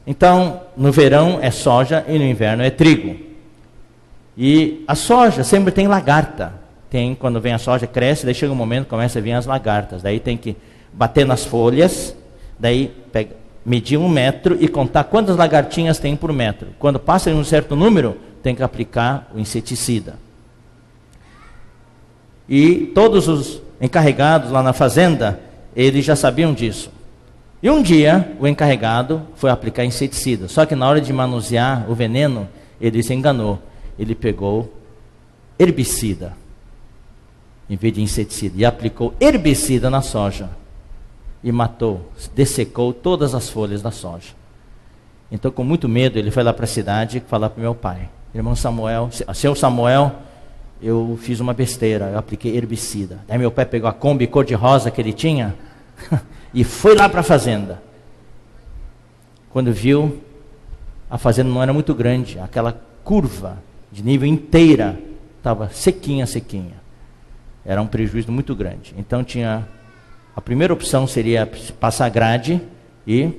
Então, no verão é soja e no inverno é trigo. E a soja sempre tem lagarta. Quando vem a soja, cresce, daí chega um momento que começa a vir as lagartas. Daí tem que bater nas folhas, daí medir 1 metro e contar quantas lagartinhas tem por metro. Quando passa em um certo número, tem que aplicar o inseticida. E todos os encarregados lá na fazenda, eles já sabiam disso. E um dia, o encarregado foi aplicar inseticida. Só que na hora de manusear o veneno, ele se enganou. Ele pegou herbicida, em vez de inseticida, e aplicou herbicida na soja. E matou, dessecou todas as folhas da soja. Então, com muito medo, ele foi lá para a cidade falar para o meu pai: irmão Samuel, seu Samuel, eu fiz uma besteira, eu apliquei herbicida. Aí meu pai pegou a Kombi cor-de-rosa que ele tinha e foi lá para a fazenda. Quando viu, a fazenda não era muito grande, aquela curva de nível inteira estava sequinha. Era um prejuízo muito grande. Então a primeira opção seria passar grade e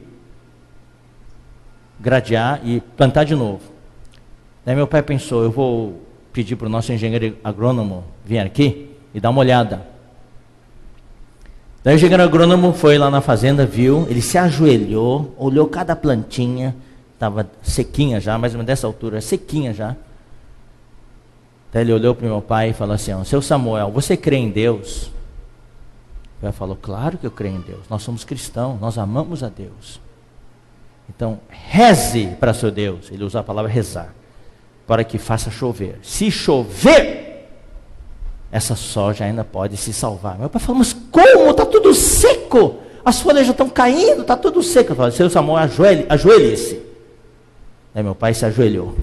gradear e plantar de novo. Daí meu pai pensou: eu vou pedir para o nosso engenheiro agrônomo vir aqui e dar uma olhada. Daí o engenheiro agrônomo foi lá na fazenda, viu, ele se ajoelhou, olhou cada plantinha, estava sequinha já, mais ou menos dessa altura, sequinha já. Daí ele olhou para o meu pai e falou assim: seu Samuel, você crê em Deus? O pai falou: claro que eu creio em Deus, nós somos cristãos, nós amamos a Deus. Então, reze para seu Deus, ele usa a palavra rezar, para que faça chover. Se chover, essa soja ainda pode se salvar. Meu pai falou: mas como? Está tudo seco. as folhas já estão caindo, está tudo seco. Eu falo, seu Samuel, ajoelhe-se. Daí meu pai se ajoelhou.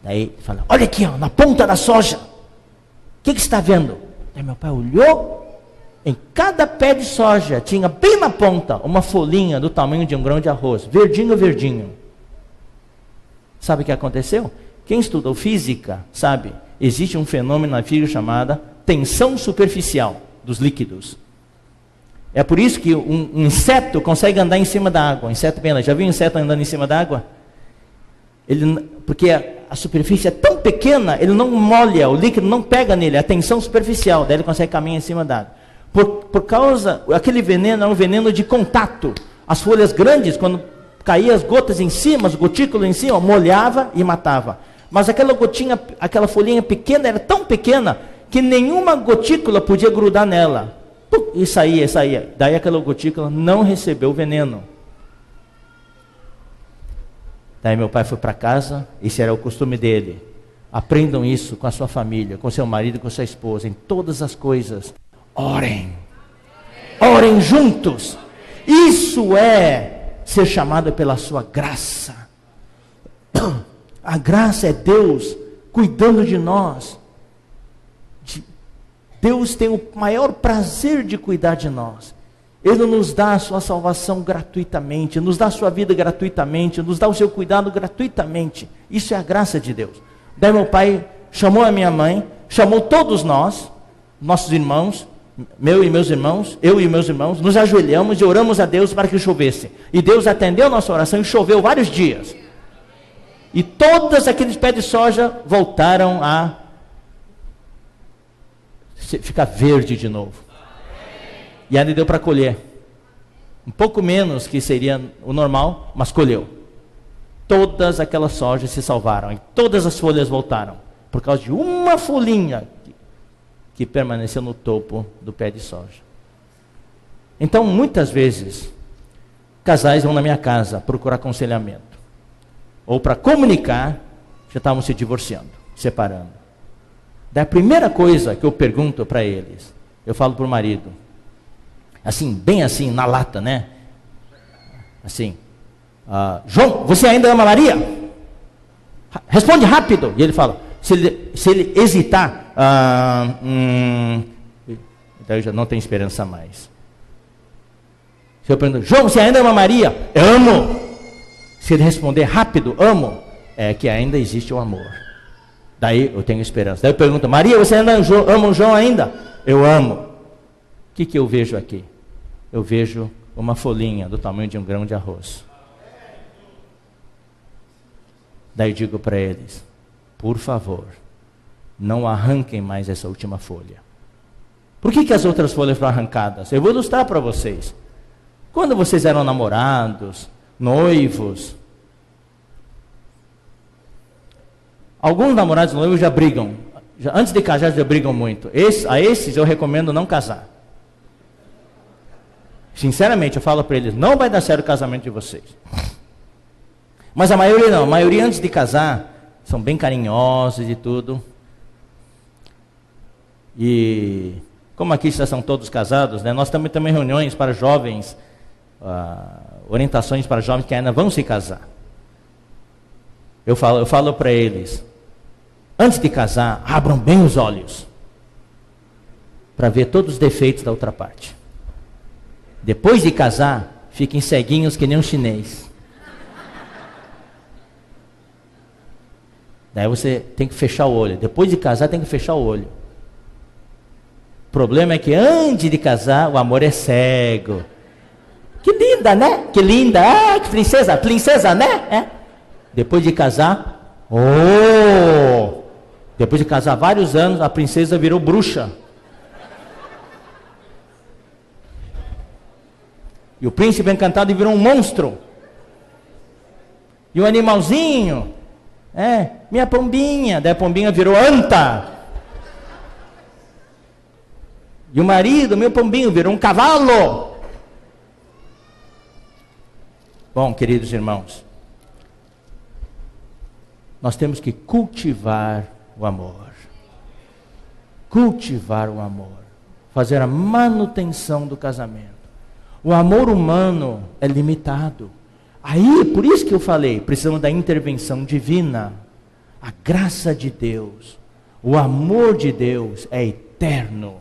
Daí fala, olha aqui, ó, na ponta da soja. O que você está vendo? Daí meu pai olhou. Em cada pé de soja tinha bem na ponta uma folhinha do tamanho de um grão de arroz. Verdinho, verdinho. Sabe o que aconteceu? Quem estudou física sabe, existe um fenômeno na física chamado tensão superficial dos líquidos. É por isso que um inseto consegue andar em cima da água. Inseto bem, já viu um inseto andando em cima da água? Porque a superfície é tão pequena, ele não molha, o líquido não pega nele, é a tensão superficial, daí ele consegue caminhar em cima da água. Por causa, aquele veneno é um veneno de contato. As folhas grandes, quando caíam as gotas em cima, as gotículas em cima, molhava e matava. Mas aquela gotinha, aquela folhinha pequena, era tão pequena, que nenhuma gotícula podia grudar nela. E saía. Daí aquela gotícula não recebeu o veneno. Daí meu pai foi para casa, esse era o costume dele. Aprendam isso com a sua família, com seu marido, com sua esposa, em todas as coisas. Orem juntos. Isso é ser chamado pela sua graça. A graça é Deus cuidando de nós. Deus tem o maior prazer de cuidar de nós. Ele nos dá a sua salvação gratuitamente, nos dá a sua vida gratuitamente, nos dá o seu cuidado gratuitamente. Isso é a graça de Deus. Daí meu pai chamou a minha mãe, chamou todos nós, nossos irmãos, eu e meus irmãos, nos ajoelhamos e oramos a Deus para que chovesse. E Deus atendeu a nossa oração e choveu vários dias. E todos aqueles pés de soja voltaram a ficar verde de novo. E ainda deu para colher. Um pouco menos que seria o normal, mas colheu. Todas aquelas sojas se salvaram. E todas as folhas voltaram. Por causa de uma folhinha que permaneceu no topo do pé de soja. Então, muitas vezes, casais vão na minha casa procurar aconselhamento. Ou para comunicar, já estavam se divorciando, separando. Daí a primeira coisa que eu pergunto para eles, eu falo para o marido, assim, bem assim, na lata, né? Assim, João, você ainda ama Maria? Responde rápido. E ele fala, se ele hesitar, então eu já não tenho esperança mais. Se eu pergunto, João, você ainda ama Maria? Eu amo. Se ele responder rápido, amo, é que ainda existe o amor. Daí eu tenho esperança. Daí eu pergunto, Maria, você ainda ama o João ainda? Eu amo. O que eu vejo aqui? Eu vejo uma folhinha do tamanho de um grão de arroz. Daí eu digo para eles, por favor, não arranquem mais essa última folha. Por que as outras folhas foram arrancadas? Eu vou ilustrar para vocês. Quando vocês eram namorados, noivos, alguns namorados e noivos já brigam. Antes de casar já brigam muito. A esses eu recomendo não casar. Sinceramente, eu falo para eles, não vai dar certo o casamento de vocês. Mas a maioria não. A maioria antes de casar são bem carinhosos e tudo. E como aqui já são todos casados, né, nós também temos reuniões para jovens, orientações para jovens que ainda vão se casar. Eu falo para eles, antes de casar, abram bem os olhos para ver todos os defeitos da outra parte. Depois de casar, fiquem ceguinhos que nem um chinês. Daí você tem que fechar o olho. Depois de casar, tem que fechar o olho. O problema é que antes de casar, o amor é cego. Que linda, né? Que linda. Ah, que princesa. Princesa, né? É. Depois de casar, depois de casar vários anos, a princesa virou bruxa. E o príncipe encantado virou um monstro. E o animalzinho, minha pombinha. Daí a pombinha virou anta. E o marido, meu pombinho, virou um cavalo. Bom, queridos irmãos, nós temos que cultivar o amor. Cultivar o amor. Fazer a manutenção do casamento. O amor humano é limitado. Aí, por isso que eu falei, precisamos da intervenção divina. A graça de Deus, o amor de Deus é eterno,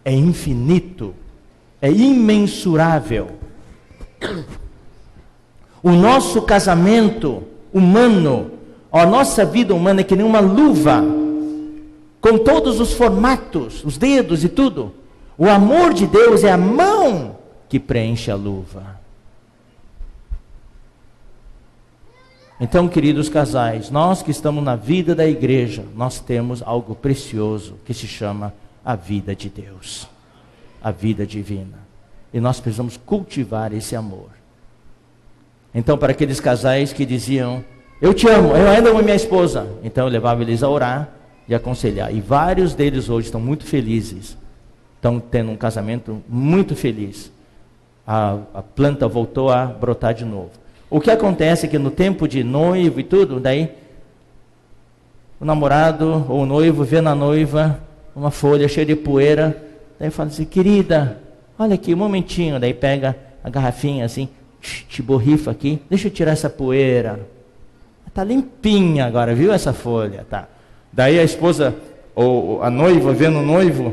é infinito, é imensurável. O nosso casamento humano, a nossa vida humana é que nem uma luva, com todos os formatos, os dedos e tudo. O amor de Deus é a mão que preenche a luva. Então, queridos casais, nós que estamos na vida da igreja, nós temos algo precioso que se chama a vida de Deus, a vida divina. E nós precisamos cultivar esse amor. Então, para aqueles casais que diziam, eu te amo, eu ainda amo minha esposa, então eu levava eles a orar e aconselhar. E vários deles hoje estão muito felizes, estão tendo um casamento muito feliz. A planta voltou a brotar de novo. O que acontece é que no tempo de noivo e tudo, daí o namorado ou o noivo vê na noiva uma folha cheia de poeira, daí fala assim, querida, olha aqui, um momentinho, daí pega a garrafinha assim, te borrifa aqui, deixa eu tirar essa poeira, está limpinha agora, viu essa folha, tá? Daí a esposa, ou a noiva, vendo o noivo,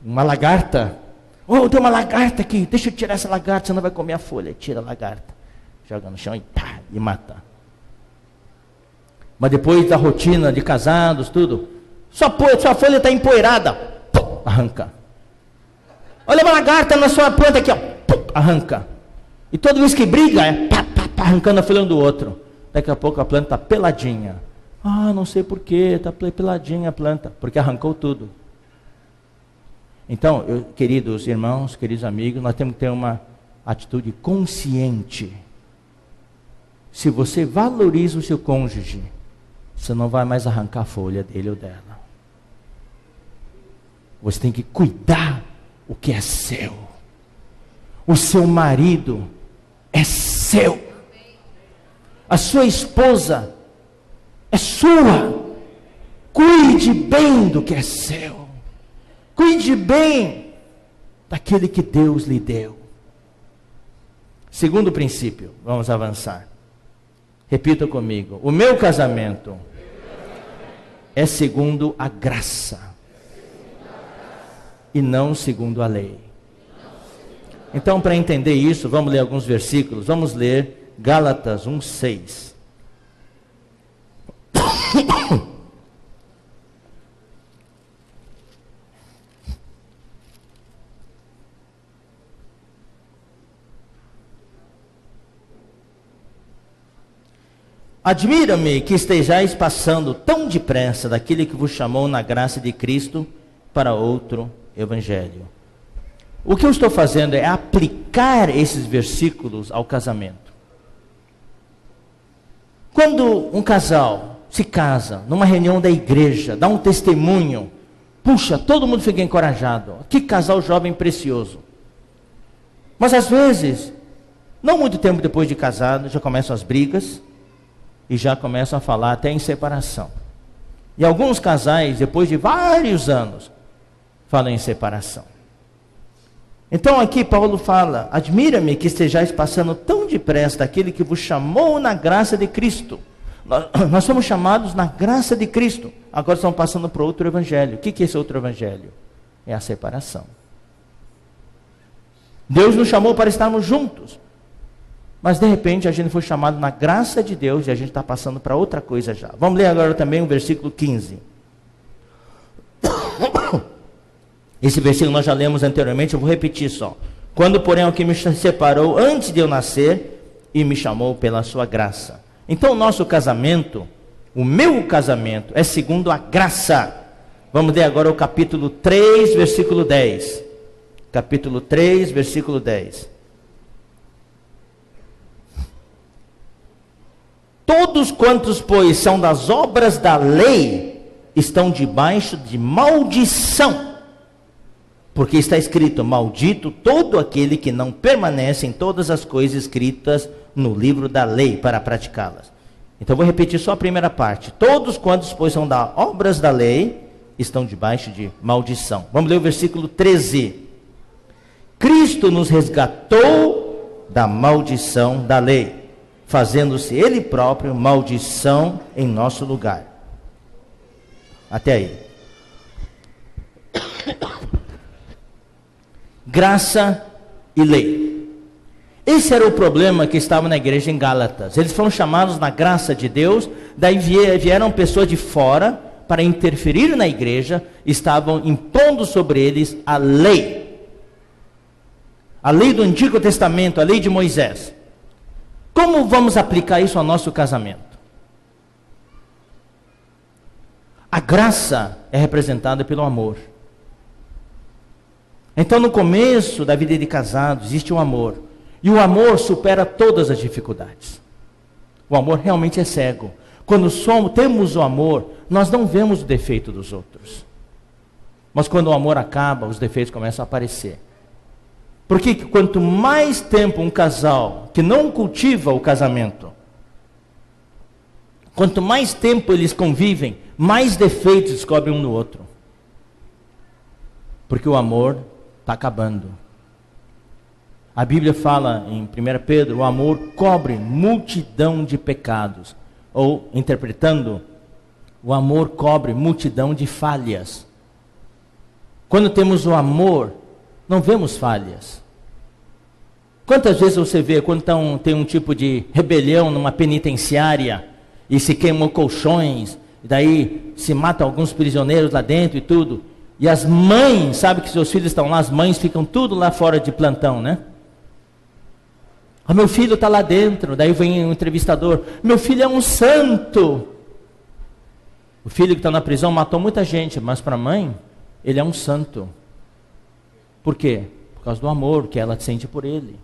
uma lagarta, tem uma lagarta aqui, deixa eu tirar essa lagarta, senão vai comer a folha, tira a lagarta. Joga no chão e mata. Mas depois da rotina de casados, tudo, sua folha está empoeirada, arranca. Olha uma lagarta na sua planta aqui, arranca. E toda vez que briga, arrancando a folha um do outro. Daqui a pouco a planta está peladinha. Não sei porquê, está peladinha a planta, porque arrancou tudo. Então, queridos irmãos, queridos amigos, nós temos que ter uma atitude consciente. Se você valoriza o seu cônjuge, você não vai mais arrancar a folha dele ou dela. Você tem que cuidar o que é seu. O seu marido é seu. A sua esposa é sua. Cuide bem do que é seu. Cuide bem daquele que Deus lhe deu. Segundo princípio, vamos avançar. Repita comigo. O meu casamento é segundo a graça e não segundo a lei. Então, para entender isso, vamos ler alguns versículos. Vamos ler Gálatas 1:6. Admira-me que estejais passando tão depressa daquele que vos chamou na graça de Cristo para outro evangelho. O que eu estou fazendo é aplicar esses versículos ao casamento. Quando um casal se casa, numa reunião da igreja, dá um testemunho, puxa, todo mundo fica encorajado. Que casal jovem precioso. Mas às vezes, não muito tempo depois de casado, já começam as brigas, e já começam a falar até em separação. E alguns casais, depois de vários anos, falam em separação. Então aqui Paulo fala, admira-me que estejais passando tão depressa daquele que vos chamou na graça de Cristo. Nós somos chamados na graça de Cristo. Agora estamos passando para outro evangelho. O que é esse outro evangelho? É a separação. Deus nos chamou para estarmos juntos. Mas de repente a gente foi chamado na graça de Deus e a gente está passando para outra coisa já. Vamos ler agora também o versículo 15. Esse versículo nós já lemos anteriormente, eu vou repetir só. Quando porém o que me separou antes de eu nascer e me chamou pela sua graça. Então o nosso casamento, o meu casamento é segundo a graça. Vamos ler agora o capítulo 3, versículo 10. Capítulo 3, versículo 10. Todos quantos, pois, são das obras da lei, estão debaixo de maldição. Porque está escrito, maldito todo aquele que não permanece em todas as coisas escritas no livro da lei para praticá-las. Então vou repetir só a primeira parte. Todos quantos, pois, são das obras da lei, estão debaixo de maldição. Vamos ler o versículo 13. Cristo nos resgatou da maldição da lei, fazendo-se Ele próprio maldição em nosso lugar. Até aí. Graça e lei. Esse era o problema que estava na igreja em Gálatas. Eles foram chamados na graça de Deus, daí vieram pessoas de fora para interferir na igreja, estavam impondo sobre eles a lei. A lei do Antigo Testamento, a lei de Moisés. Como vamos aplicar isso ao nosso casamento? A graça é representada pelo amor. Então, no começo da vida de casado, existe um amor. E o amor supera todas as dificuldades. O amor realmente é cego. Quando temos o amor, nós não vemos o defeito dos outros. Mas quando o amor acaba, os defeitos começam a aparecer. Porque quanto mais tempo um casal que não cultiva o casamento, quanto mais tempo eles convivem, mais defeitos descobrem um no outro. Porque o amor está acabando. A Bíblia fala em 1 Pedro, o amor cobre multidão de pecados. Ou, interpretando, o amor cobre multidão de falhas. Quando temos o amor, não vemos falhas. Quantas vezes você vê, quando tem um tipo de rebelião numa penitenciária, e se queimam colchões, e daí se mata alguns prisioneiros lá dentro e tudo, e as mães, sabe que seus filhos estão lá, as mães ficam tudo lá fora de plantão, né? O meu filho está lá dentro, daí vem um entrevistador, meu filho é um santo. O filho que está na prisão matou muita gente, mas para a mãe, ele é um santo. Por quê? Por causa do amor que ela sente por ele.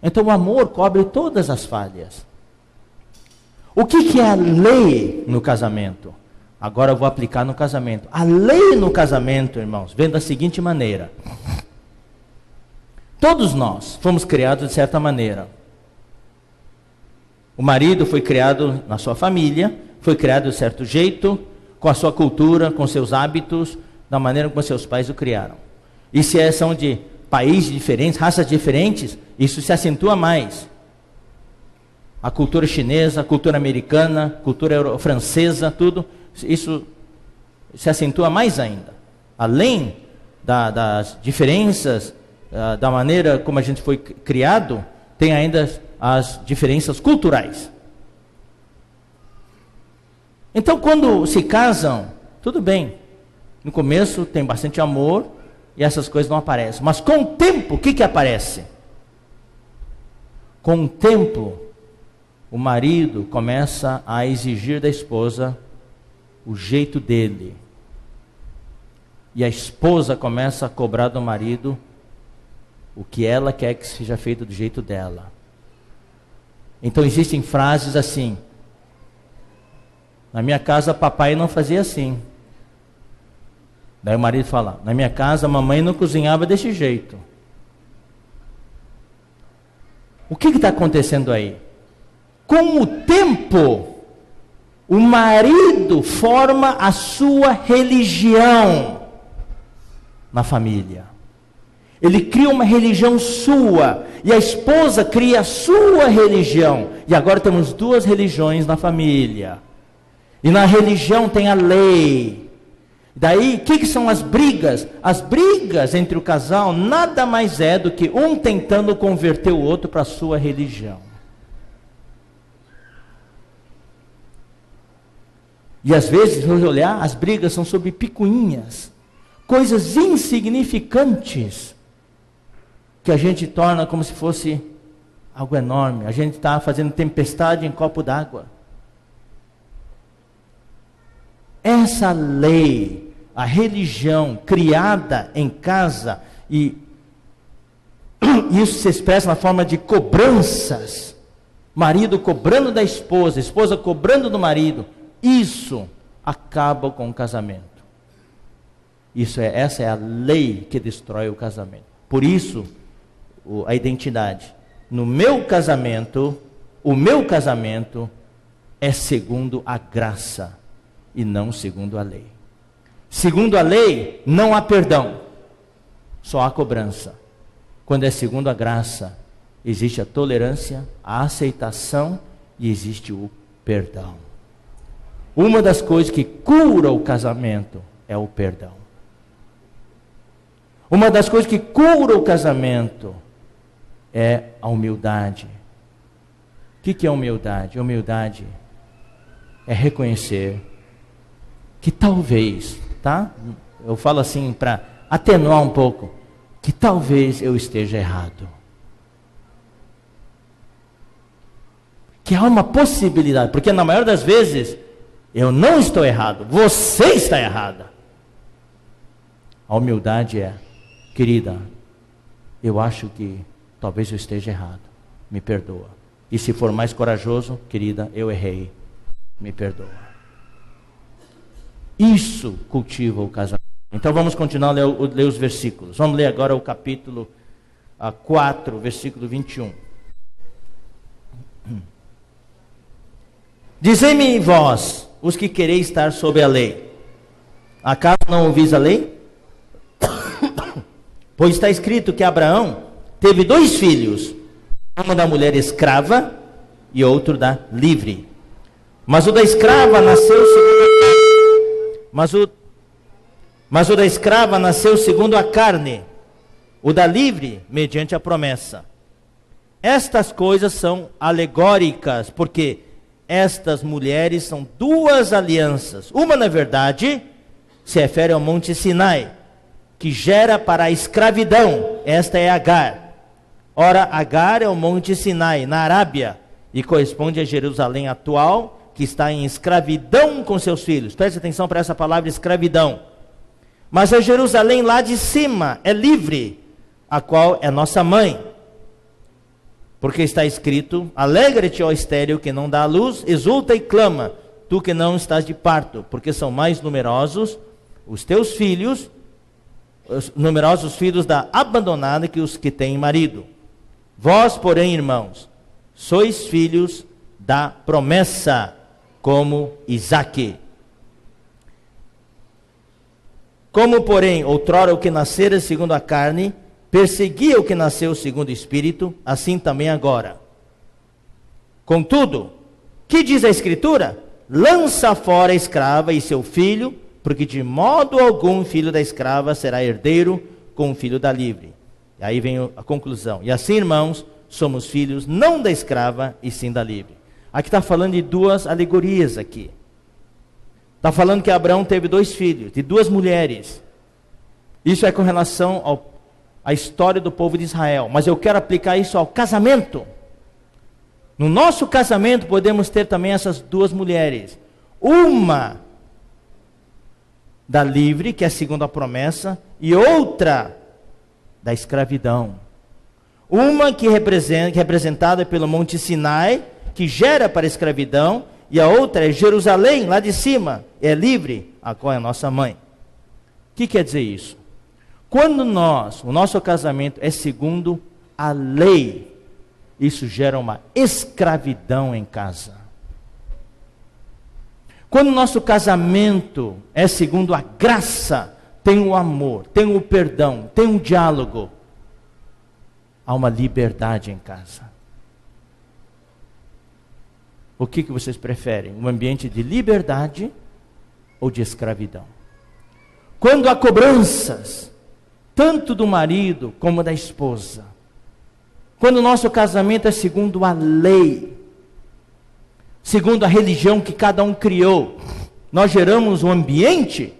Então o amor cobre todas as falhas. O que é a lei no casamento? Agora eu vou aplicar no casamento. A lei no casamento, irmãos, vem da seguinte maneira. Todos nós fomos criados de certa maneira. O marido foi criado na sua família, foi criado de certo jeito, com a sua cultura, com seus hábitos, da maneira como seus pais o criaram. E se são de países diferentes, raças diferentes, isso se acentua mais. A cultura chinesa, a cultura americana, a cultura francesa, tudo, isso se acentua mais ainda. Além das diferenças, da maneira como a gente foi criado, tem ainda as diferenças culturais. Então, quando se casam, tudo bem. No começo tem bastante amor e essas coisas não aparecem. Mas com o tempo, o que aparece? Com o tempo, o marido começa a exigir da esposa o jeito dele. E a esposa começa a cobrar do marido o que ela quer que seja feito do jeito dela. Então existem frases assim: na minha casa papai não fazia assim. Daí o marido fala: na minha casa a mamãe não cozinhava desse jeito. O que está acontecendo aí? Com o tempo, o marido forma a sua religião na família. Ele cria uma religião sua, e a esposa cria a sua religião. E agora temos duas religiões na família. E na religião tem a lei. Daí, o que são as brigas? As brigas entre o casal nada mais é do que um tentando converter o outro para a sua religião. E às vezes, se você olhar, as brigas são sobre picuinhas, coisas insignificantes, que a gente torna como se fosse algo enorme. A gente está fazendo tempestade em copo d'água. Essa lei, a religião criada em casa, e isso se expressa na forma de cobranças. Marido cobrando da esposa, esposa cobrando do marido. Isso acaba com o casamento. Essa é a lei que destrói o casamento. Por isso, a identidade. No meu casamento, o meu casamento é segundo a graça e não segundo a lei. Segundo a lei, não há perdão. só há cobrança. Quando é segundo a graça, existe a tolerância, a aceitação e existe o perdão. Uma das coisas que cura o casamento é o perdão. Uma das coisas que cura o casamento é a humildade. O que é humildade? Humildade é reconhecer que talvez, tá? Eu falo assim para atenuar um pouco, que talvez eu esteja errado. Que há uma possibilidade, porque na maior das vezes eu não estou errado, você está errada. A humildade é, querida, eu acho que talvez eu esteja errado, me perdoa. E se for mais corajoso, querida, eu errei, me perdoa. Isso cultiva o casamento. Então vamos continuar a ler os versículos. Vamos ler agora o capítulo 4, versículo 21. Dizei-me vós, os que quereis estar sob a lei, acaso não ouvis a lei? Pois está escrito que Abraão teve 2 filhos, uma da mulher escrava e outro da livre. Mas o da escrava nasceu segundo a carne, o da livre mediante a promessa. Estas coisas são alegóricas, porque estas mulheres são 2 alianças. Uma, na verdade, se refere ao Monte Sinai, que gera para a escravidão. Esta é Agar. Ora, Agar é o Monte Sinai, na Arábia, e corresponde a Jerusalém atual, que está em escravidão com seus filhos. Preste atenção para essa palavra escravidão. Mas a Jerusalém lá de cima é livre, a qual é nossa mãe. Porque está escrito: alegra-te, ó estéril, que não dá à luz, exulta e clama, tu que não estás de parto, porque são mais numerosos os teus filhos, numerosos filhos da abandonada que os que têm marido. Vós, porém, irmãos, sois filhos da promessa, como Isaque. Como, porém, outrora o que nascera segundo a carne perseguia o que nasceu segundo o Espírito, assim também agora. Contudo, que diz a Escritura? Lança fora a escrava e seu filho, porque de modo algum filho da escrava será herdeiro com o filho da livre. E aí vem a conclusão. E assim, irmãos, somos filhos não da escrava e sim da livre. Aqui está falando de 2 alegorias aqui. Está falando que Abraão teve 2 filhos, de 2 mulheres. Isso é com relação à história do povo de Israel. Mas eu quero aplicar isso ao casamento. No nosso casamento podemos ter também essas 2 mulheres. Uma da livre, que é segundo a promessa, e outra da escravidão. Uma que é representada pelo Monte Sinai, que gera para a escravidão, e a outra é Jerusalém, lá de cima, é livre, a qual é a nossa mãe. O que quer dizer isso? Quando o nosso casamento é segundo a lei, isso gera uma escravidão em casa. Quando o nosso casamento é segundo a graça, tem o amor, tem o perdão, tem o diálogo, há uma liberdade em casa. O que vocês preferem? Um ambiente de liberdade ou de escravidão? Quando há cobranças, tanto do marido como da esposa, quando o nosso casamento é segundo a lei, segundo a religião que cada um criou, nós geramos um ambiente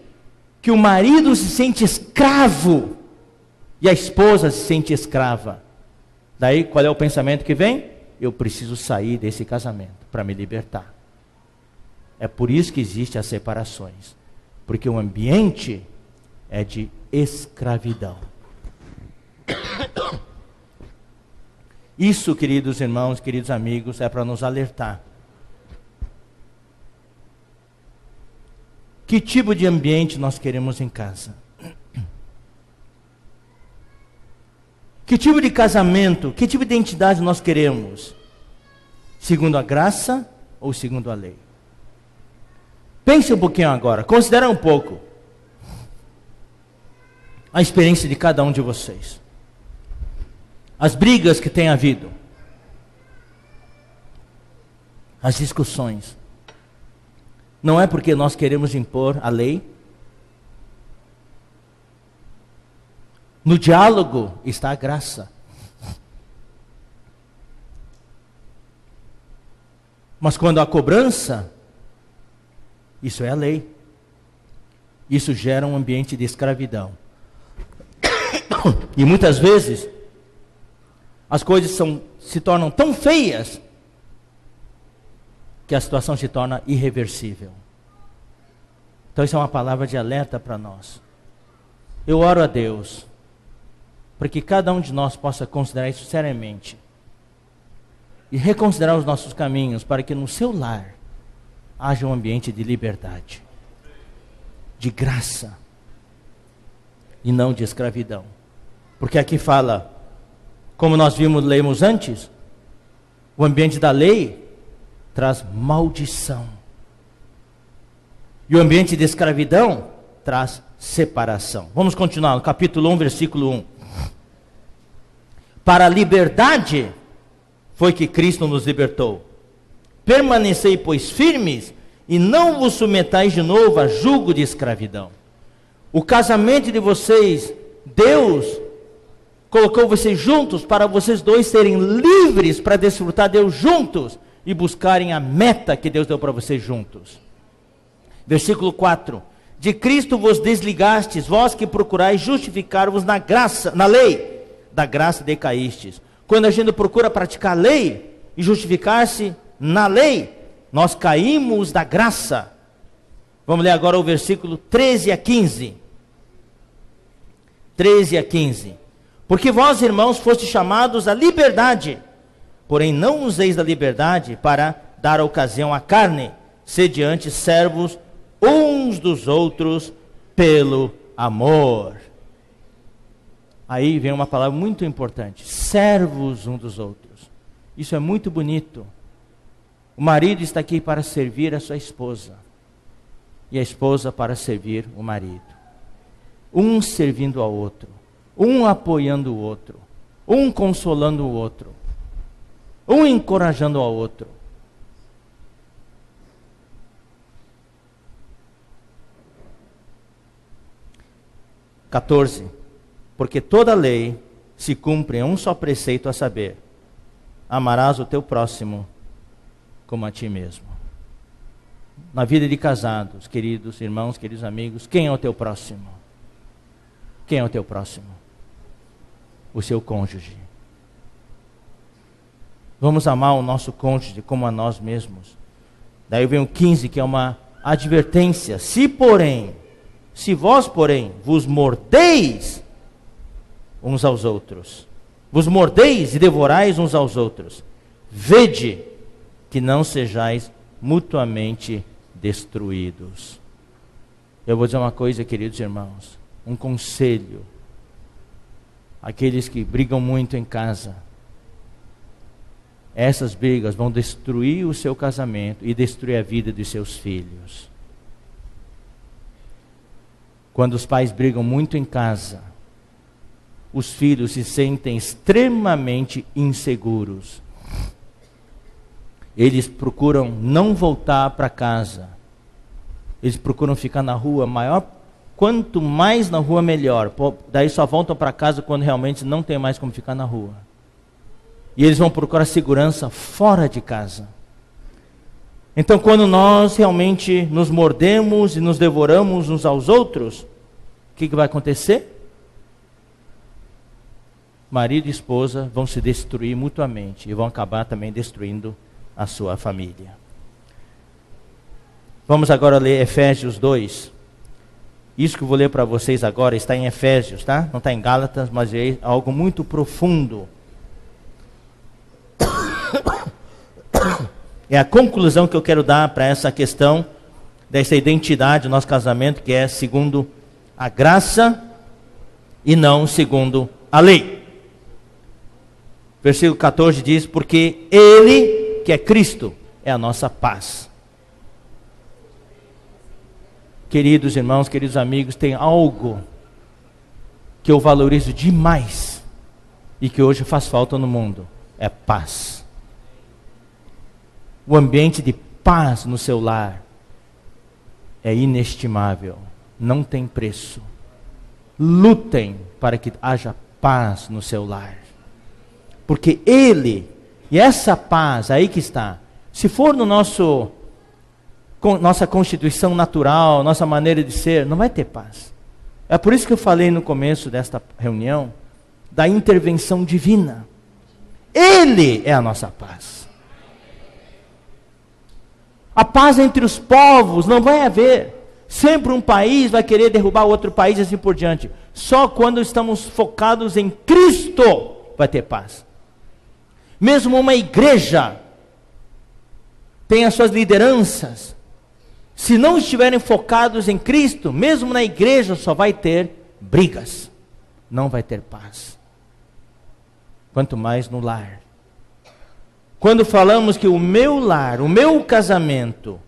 que o marido se sente escravo e a esposa se sente escrava. Daí qual é o pensamento que vem? Eu preciso sair desse casamento para me libertar. É por isso que existem as separações, porque o ambiente é de escravidão. Isso, queridos irmãos, queridos amigos, é para nos alertar. Que tipo de ambiente nós queremos em casa? Que tipo de casamento, que tipo de identidade nós queremos? Segundo a graça ou segundo a lei? Pense um pouquinho agora, considera um pouco. a experiência de cada um de vocês. As brigas que tem havido. As discussões. Não é porque nós queremos impor a lei. No diálogo está a graça. Mas quando há cobrança, isso é a lei. Isso gera um ambiente de escravidão. E muitas vezes, as coisas se tornam tão feias, que a situação se torna irreversível. Então isso é uma palavra de alerta para nós. Eu oro a Deus, para que cada um de nós possa considerar isso seriamente. E reconsiderar os nossos caminhos, para que no seu lar haja um ambiente de liberdade, de graça, e não de escravidão. Porque aqui fala, como nós lemos antes, o ambiente da lei traz maldição. E o ambiente de escravidão traz separação. Vamos continuar no capítulo 1, versículo 1. Para a liberdade foi que Cristo nos libertou. Permanecei, pois, firmes, e não vos submetais de novo a jugo de escravidão. O casamento de vocês, Deus colocou vocês juntos para vocês dois serem livres para desfrutar Deus juntos e buscarem a meta que Deus deu para vocês juntos. Versículo 4. De Cristo vos desligastes, vós que procurais justificar-vos na graça, na lei, da graça decaístes. Quando a gente procura praticar a lei e justificar-se na lei, nós caímos da graça. Vamos ler agora o versículo 13 a 15. 13 a 15. Porque vós, irmãos, fostes chamados à liberdade, porém não useis da liberdade para dar ocasião à carne, sede antes servos uns dos outros pelo amor. Aí vem uma palavra muito importante, servos uns dos outros. Isso é muito bonito. O marido está aqui para servir a sua esposa, e a esposa para servir o marido. Um servindo ao outro, um apoiando o outro, um consolando o outro, um encorajando ao outro. (14) Porque toda lei se cumpre em um só preceito, a saber, amarás o teu próximo como a ti mesmo. Na vida de casados, queridos irmãos, queridos amigos, quem é o teu próximo? Quem é o teu próximo? O seu cônjuge. Vamos amar o nosso cônjuge como a nós mesmos. Daí vem o 15, que é uma advertência. Se vós, porém, vos mordeis uns aos outros, vos mordeis e devorais uns aos outros, vede que não sejais mutuamente destruídos. Eu vou dizer uma coisa, queridos irmãos, um conselho. Aqueles que brigam muito em casa, essas brigas vão destruir o seu casamento e destruir a vida dos seus filhos. Quando os pais brigam muito em casa, os filhos se sentem extremamente inseguros. Eles procuram não voltar para casa. Eles procuram ficar na rua. Quanto mais na rua, melhor. Daí só voltam para casa quando realmente não tem mais como ficar na rua. E eles vão procurar segurança fora de casa. Então, quando nós realmente nos mordemos e nos devoramos uns aos outros, o que vai acontecer? Marido e esposa vão se destruir mutuamente e vão acabar também destruindo a sua família. Vamos agora ler Efésios 2. Isso que eu vou ler para vocês agora está em Efésios, tá? Não está em Gálatas, mas é algo muito profundo. É a conclusão que eu quero dar para essa questão dessa identidade do nosso casamento, que é segundo a graça e não segundo a lei. Versículo 14 diz: porque Ele, que é Cristo, é a nossa paz. Queridos irmãos, queridos amigos, tem algo que eu valorizo demais e que hoje faz falta no mundo é paz. O ambiente de paz no seu lar é inestimável, não tem preço. Lutem para que haja paz no seu lar, porque Ele, e essa paz aí que está, se for no nossa constituição natural, nossa maneira de ser, não vai ter paz. É por isso que eu falei no começo desta reunião da intervenção divina. Ele é a nossa paz. A paz entre os povos não vai haver. Sempre um país vai querer derrubar outro país e assim por diante. Só quando estamos focados em Cristo vai ter paz. Mesmo uma igreja tem as suas lideranças, se não estiverem focados em Cristo, mesmo na igreja só vai ter brigas, não vai ter paz. Quanto mais no lar. Quando falamos que o meu lar, o meu casamento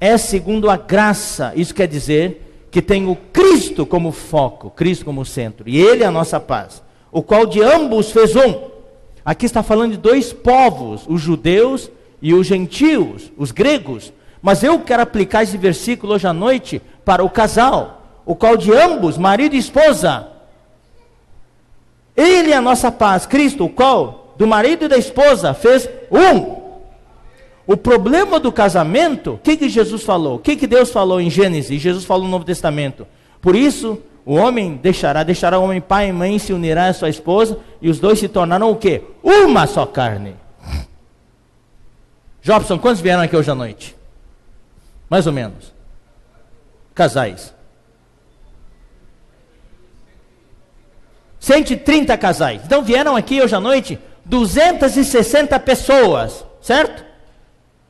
é segundo a graça, isso quer dizer que tem o Cristo como foco, Cristo como centro, e Ele é a nossa paz, o qual de ambos fez um. Aqui está falando de dois povos, os judeus e os gentios, os gregos. Mas eu quero aplicar esse versículo hoje à noite para o casal, o qual de ambos, marido e esposa, Ele é a nossa paz, Cristo, o qual do marido e da esposa fez um. O problema do casamento, o que Jesus falou? O que Deus falou em Gênesis? Jesus falou no Novo Testamento. Por isso, o homem deixará o homem pai e mãe, se unirá à sua esposa, e os dois se tornarão o quê? Uma só carne. Jobson, quantos vieram aqui hoje à noite? Mais ou menos. Casais. 130 casais. Então vieram aqui hoje à noite 260 pessoas, certo?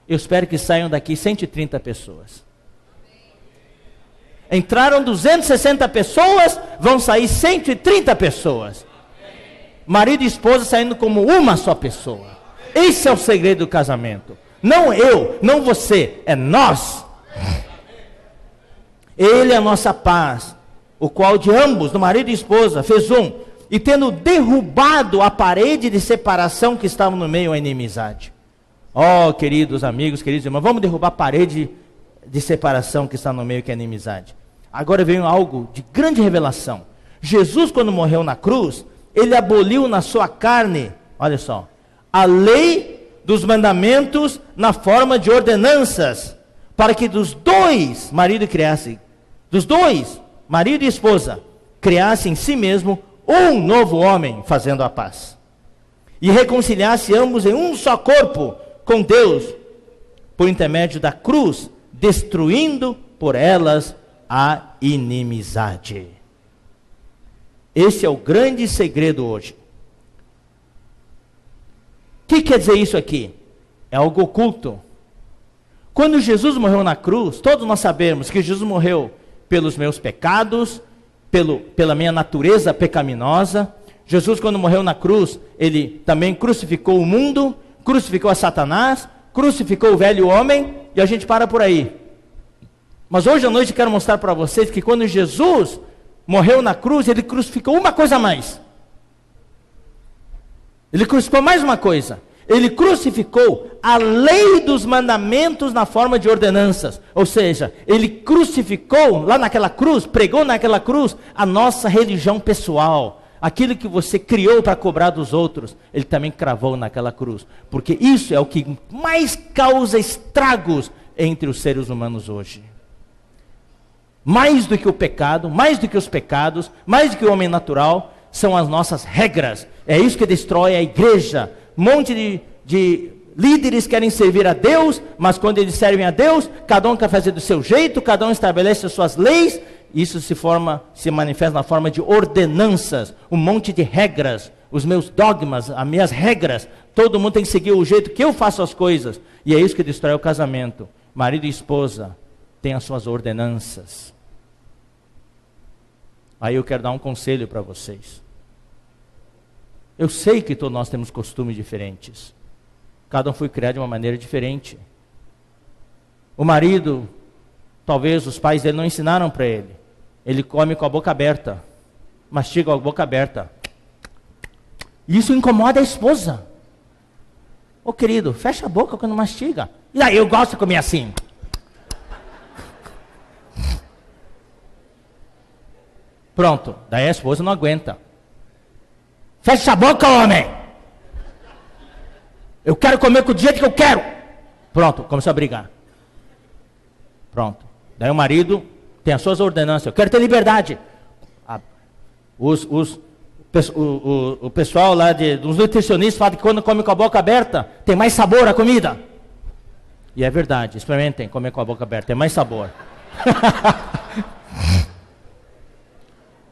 Eu espero que saiam daqui 130 pessoas. Entraram 260 pessoas, vão sair 130 pessoas. Marido e esposa saindo como uma só pessoa. Esse é o segredo do casamento. Não eu, não você, é nós. Ele é a nossa paz, o qual de ambos, do marido e esposa, fez um. E tendo derrubado a parede de separação que estava no meio, a inimizade. Oh, queridos amigos, queridos irmãos, vamos derrubar a parede de separação que está no meio, que é a inimizade. Agora vem algo de grande revelação. Jesus, quando morreu na cruz, Ele aboliu na sua carne, olha só, a lei dos mandamentos na forma de ordenanças, para que dos dois, marido e esposa, criassem em si mesmo um novo homem, fazendo a paz, e reconciliasse ambos em um só corpo com Deus, por intermédio da cruz, destruindo por elas a inimizade. Esse é o grande segredo hoje. O que quer dizer isso aqui? É algo oculto. Quando Jesus morreu na cruz, todos nós sabemos que Jesus morreu pelos meus pecados, pela minha natureza pecaminosa. Jesus, quando morreu na cruz, Ele também crucificou o mundo, crucificou a Satanás, crucificou o velho homem, e a gente para por aí. Mas hoje à noite eu quero mostrar para vocês que quando Jesus morreu na cruz, Ele crucificou uma coisa a mais. Ele crucificou mais uma coisa. Ele crucificou a lei dos mandamentos na forma de ordenanças. Ou seja, Ele crucificou lá naquela cruz, pregou naquela cruz, a nossa religião pessoal. Aquilo que você criou para cobrar dos outros, Ele também cravou naquela cruz. Porque isso é o que mais causa estragos entre os seres humanos hoje. Mais do que o pecado, mais do que os pecados, mais do que o homem natural, são as nossas regras. É isso que destrói a igreja. Um monte de líderes querem servir a Deus, mas quando eles servem a Deus, cada um quer fazer do seu jeito, cada um estabelece as suas leis. Isso se manifesta na forma de ordenanças, um monte de regras, os meus dogmas, as minhas regras. Todo mundo tem que seguir o jeito que eu faço as coisas. E é isso que destrói o casamento. Marido e esposa têm as suas ordenanças. Aí eu quero dar um conselho para vocês. Eu sei que todos nós temos costumes diferentes. Cada um foi criado de uma maneira diferente. O marido, talvez os pais dele não ensinaram para ele. Ele come com a boca aberta. mastiga com a boca aberta. Isso incomoda a esposa. Ô querido, fecha a boca quando mastiga. E daí eu gosto de comer assim. Pronto, daí a esposa não aguenta. Fecha a boca, homem! Eu quero comer do jeito que eu quero. Pronto, começou a brigar. Pronto. Daí o marido tem as suas ordenanças. Eu quero ter liberdade. O pessoal lá dos nutricionistas fala que quando come com a boca aberta, tem mais sabor a comida. E é verdade, experimentem comer com a boca aberta, tem mais sabor.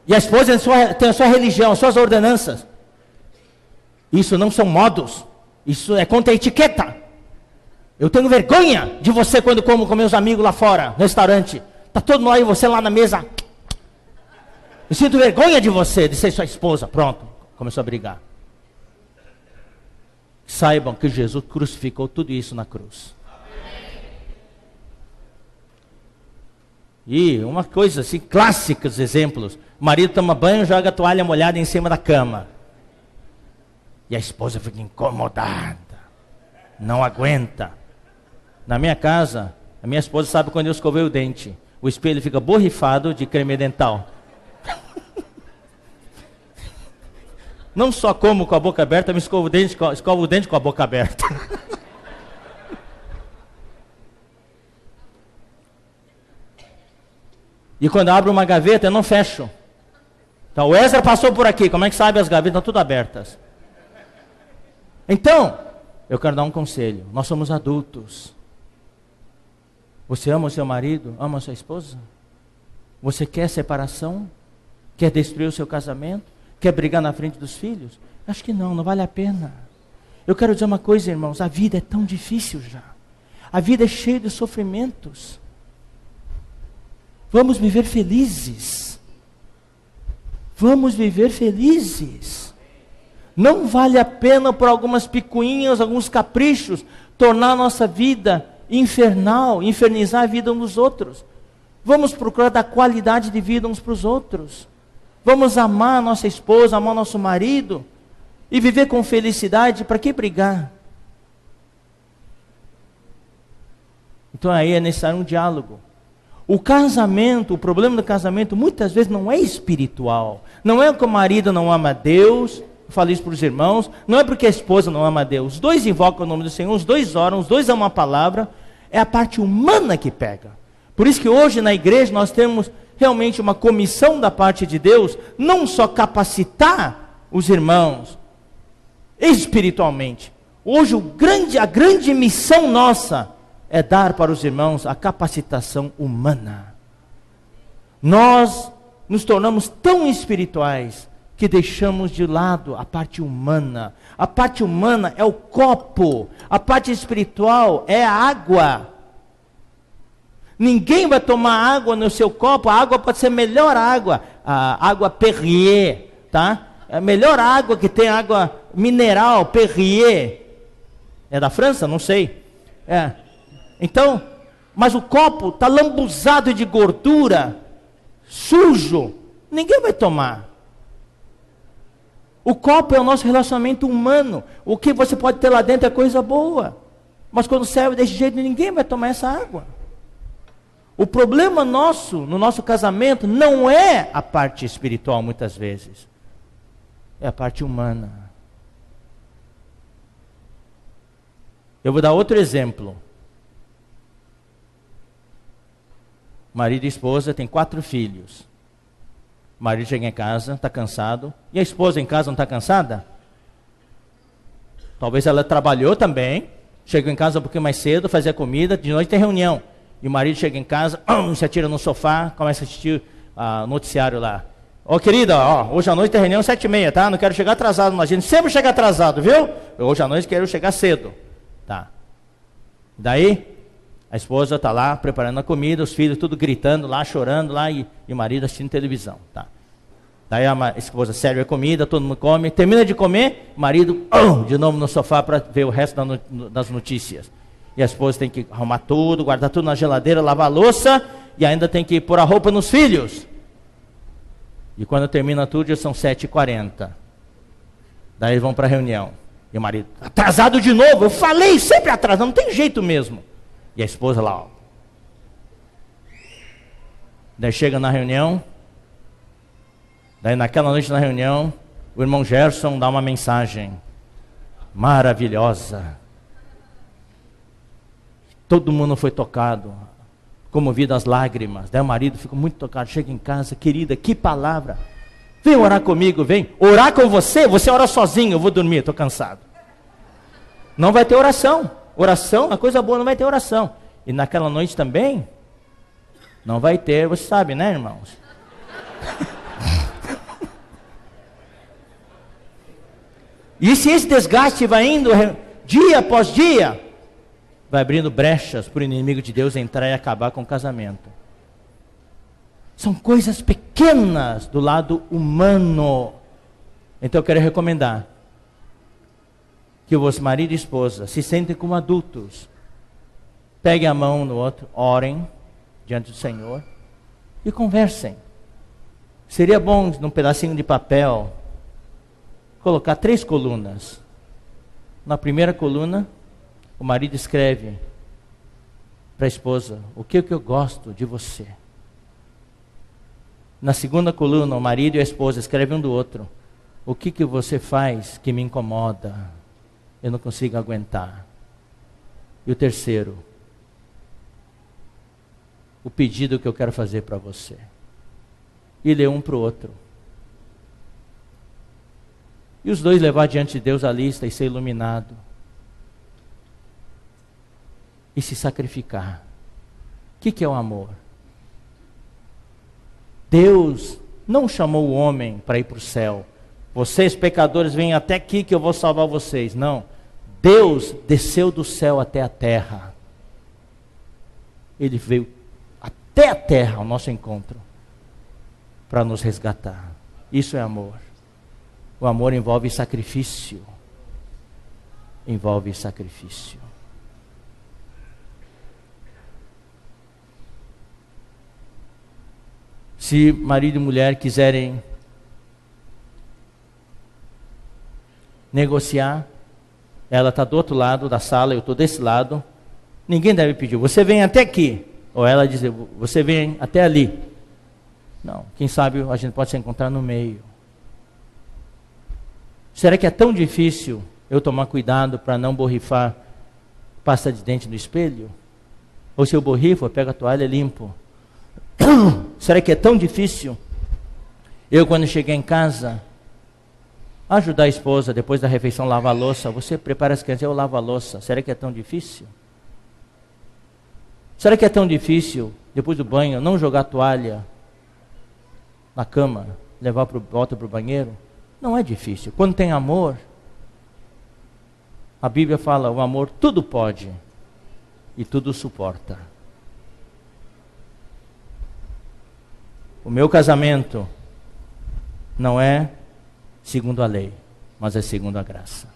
E a esposa tem a sua religião, as suas ordenanças. Isso não são modos, isso é contra a etiqueta. Eu tenho vergonha de você quando como com meus amigos lá fora, no restaurante. Está todo mundo aí, você lá na mesa. Eu sinto vergonha de você, de ser sua esposa. Pronto, começou a brigar. Saibam que Jesus crucificou tudo isso na cruz. E uma coisa assim, clássicos exemplos. O marido toma banho, joga a toalha molhada em cima da cama. E a esposa fica incomodada. Não aguenta. Na minha casa, a minha esposa sabe quando eu escovei o dente. O espelho fica borrifado de creme dental. Não só como com a boca aberta, mas escovo o dente com a boca aberta. E quando eu abro uma gaveta, eu não fecho. Então, o Ezra passou por aqui, como é que sabe? As gavetas estão tudo abertas. Então, eu quero dar um conselho. Nós somos adultos. Você ama o seu marido? Ama a sua esposa? Você quer separação? Quer destruir o seu casamento? Quer brigar na frente dos filhos? Acho que não vale a pena. Eu quero dizer uma coisa, irmãos, a vida é tão difícil já. A vida é cheia de sofrimentos. Vamos viver felizes. Vamos viver felizes. Não vale a pena por algumas picuinhas, alguns caprichos, tornar a nossa vida infernal, infernizar a vida uns dos outros. Vamos procurar dar qualidade de vida uns para os outros. Vamos amar a nossa esposa, amar o nosso marido e viver com felicidade. Para que brigar? Então aí é necessário um diálogo. O casamento, o problema do casamento muitas vezes não é espiritual. Não é que o marido não ama a Deus, eu falo isso para os irmãos, não é porque a esposa não ama a Deus. Os dois invocam o nome do Senhor, os dois oram, os dois amam a palavra. É a parte humana que pega. Por isso que hoje na igreja nós temos realmente uma comissão da parte de Deus, não só capacitar os irmãos espiritualmente. Hoje a grande missão nossa é dar para os irmãos a capacitação humana. Nós nos tornamos tão espirituais que deixamos de lado a parte humana. A parte humana é o copo, a parte espiritual é a água. Ninguém vai tomar água no seu copo. A água pode ser a melhor água, a água Perrier, tá? É a melhor água que tem, água mineral, Perrier. É da França? Não sei. Então, mas o copo está lambuzado de gordura, sujo. Ninguém vai tomar. O copo é o nosso relacionamento humano. O que você pode ter lá dentro é coisa boa. Mas quando serve desse jeito, ninguém vai tomar essa água. O problema nosso, no nosso casamento, não é a parte espiritual muitas vezes. É a parte humana. Eu vou dar outro exemplo. Marido e esposa têm 4 filhos. O marido chega em casa, está cansado. E a esposa em casa não está cansada? Talvez ela trabalhou também. Chegou em casa um pouquinho mais cedo, fazia comida, de noite tem reunião. E o marido chega em casa, se atira no sofá, começa a assistir noticiário lá. Ô querida, hoje à noite tem reunião 7h30, tá? Não quero chegar atrasado, a gente sempre chega atrasado, viu? Hoje à noite quero chegar cedo. Tá. Daí, a esposa está lá preparando a comida, os filhos tudo gritando lá, chorando lá, e o marido assistindo televisão. Tá. Daí a esposa serve a comida, todo mundo come, termina de comer, o marido de novo no sofá para ver o resto das notícias. E a esposa tem que arrumar tudo, guardar tudo na geladeira, lavar a louça, e ainda tem que pôr a roupa nos filhos. E quando termina tudo, já são 7h40. Daí eles vão para a reunião. E o marido, atrasado de novo, eu falei, sempre atrasado, não tem jeito mesmo. E a esposa lá, ó. Daí chega na reunião. Daí naquela noite na reunião, o irmão Gerson dá uma mensagem maravilhosa. Todo mundo foi tocado, comovido às lágrimas. Daí o marido ficou muito tocado, chega em casa, querida, que palavra. Vem orar comigo, vem. Orar com você? Você ora sozinho, eu vou dormir, estou cansado. Não vai ter oração. Oração, uma coisa boa, não vai ter oração. E naquela noite também, não vai ter, você sabe, né, irmãos? E se esse desgaste vai indo dia após dia, vai abrindo brechas para o inimigo de Deus entrar e acabar com o casamento. São coisas pequenas do lado humano. Então eu quero recomendar que o vosso marido e esposa se sentem como adultos. Peguem a mão no outro, orem diante do Senhor e conversem. Seria bom, num pedacinho de papel, colocar 3 colunas. Na primeira coluna, o marido escreve para a esposa: o que eu gosto de você. Na segunda coluna, o marido e a esposa escrevem um do outro: o que você faz que me incomoda, eu não consigo aguentar. E o terceiro: o pedido que eu quero fazer para você. E lê um para o outro. E os dois levar diante de Deus a lista e ser iluminado. E se sacrificar. O que é o amor? Deus não chamou o homem para ir para o céu. Vocês pecadores vêm até aqui que eu vou salvar vocês. Não. Deus desceu do céu até a terra. Ele veio até a terra ao nosso encontro para nos resgatar. Isso é amor. O amor envolve sacrifício. Envolve sacrifício. Se marido e mulher quiserem negociar, ela está do outro lado da sala, eu estou desse lado, ninguém deve pedir, você vem até aqui, ou ela dizer, você vem até ali. Não, quem sabe a gente pode se encontrar no meio. Será que é tão difícil eu tomar cuidado para não borrifar pasta de dente no espelho? Ou se eu borrifo, eu pego a toalha e limpo? Será que é tão difícil eu, quando cheguei em casa, ajudar a esposa, depois da refeição, lavar a louça? Você prepara as crianças, eu lavo a louça. Será que é tão difícil? Será que é tão difícil, depois do banho, não jogar a toalha na cama, levar volta para o banheiro? Não é difícil. Quando tem amor, a Bíblia fala, o amor tudo pode e tudo suporta. O meu casamento não é segundo a lei, mas é segundo a graça.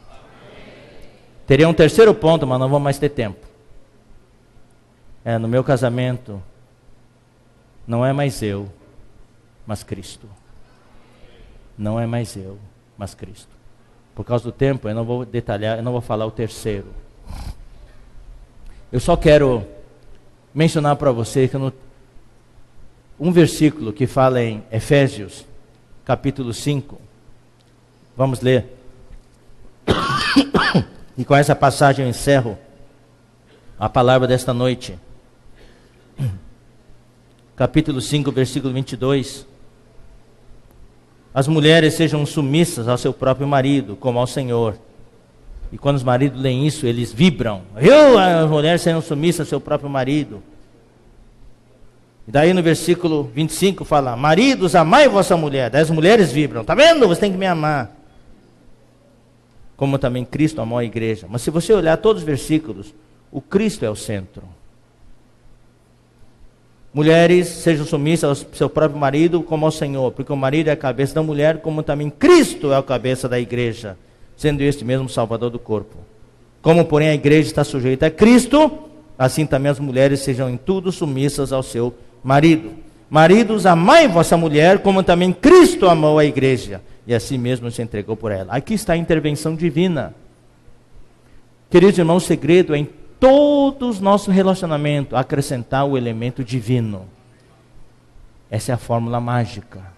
Teria um terceiro ponto, mas não vou mais ter tempo. No meu casamento, não é mais eu, mas Cristo. Não é mais eu, mas Cristo. Por causa do tempo, eu não vou detalhar, eu não vou falar o terceiro. Eu só quero mencionar para você que um versículo que fala em Efésios, capítulo 5. Vamos ler. E com essa passagem eu encerro a palavra desta noite. Capítulo 5, versículo 22. As mulheres sejam submissas ao seu próprio marido, como ao Senhor. E quando os maridos leem isso, eles vibram. As mulheres sejam submissas ao seu próprio marido. E daí no versículo 25 fala, maridos, amai vossa mulher. Daí as mulheres vibram, está vendo? Você tem que me amar. Como também Cristo amou a igreja. Mas se você olhar todos os versículos, o Cristo é o centro. Mulheres, sejam submissas ao seu próprio marido como ao Senhor, porque o marido é a cabeça da mulher, como também Cristo é a cabeça da igreja, sendo este mesmo Salvador do corpo. Como, porém, a igreja está sujeita a Cristo, assim também as mulheres sejam em tudo submissas ao seu marido. maridos, amai vossa mulher, como também Cristo amou a igreja, e assim mesmo se entregou por ela. Aqui está a intervenção divina. Queridos irmãos, o segredo é em todos os nossos relacionamentos acrescentar o elemento divino. Essa é a fórmula mágica.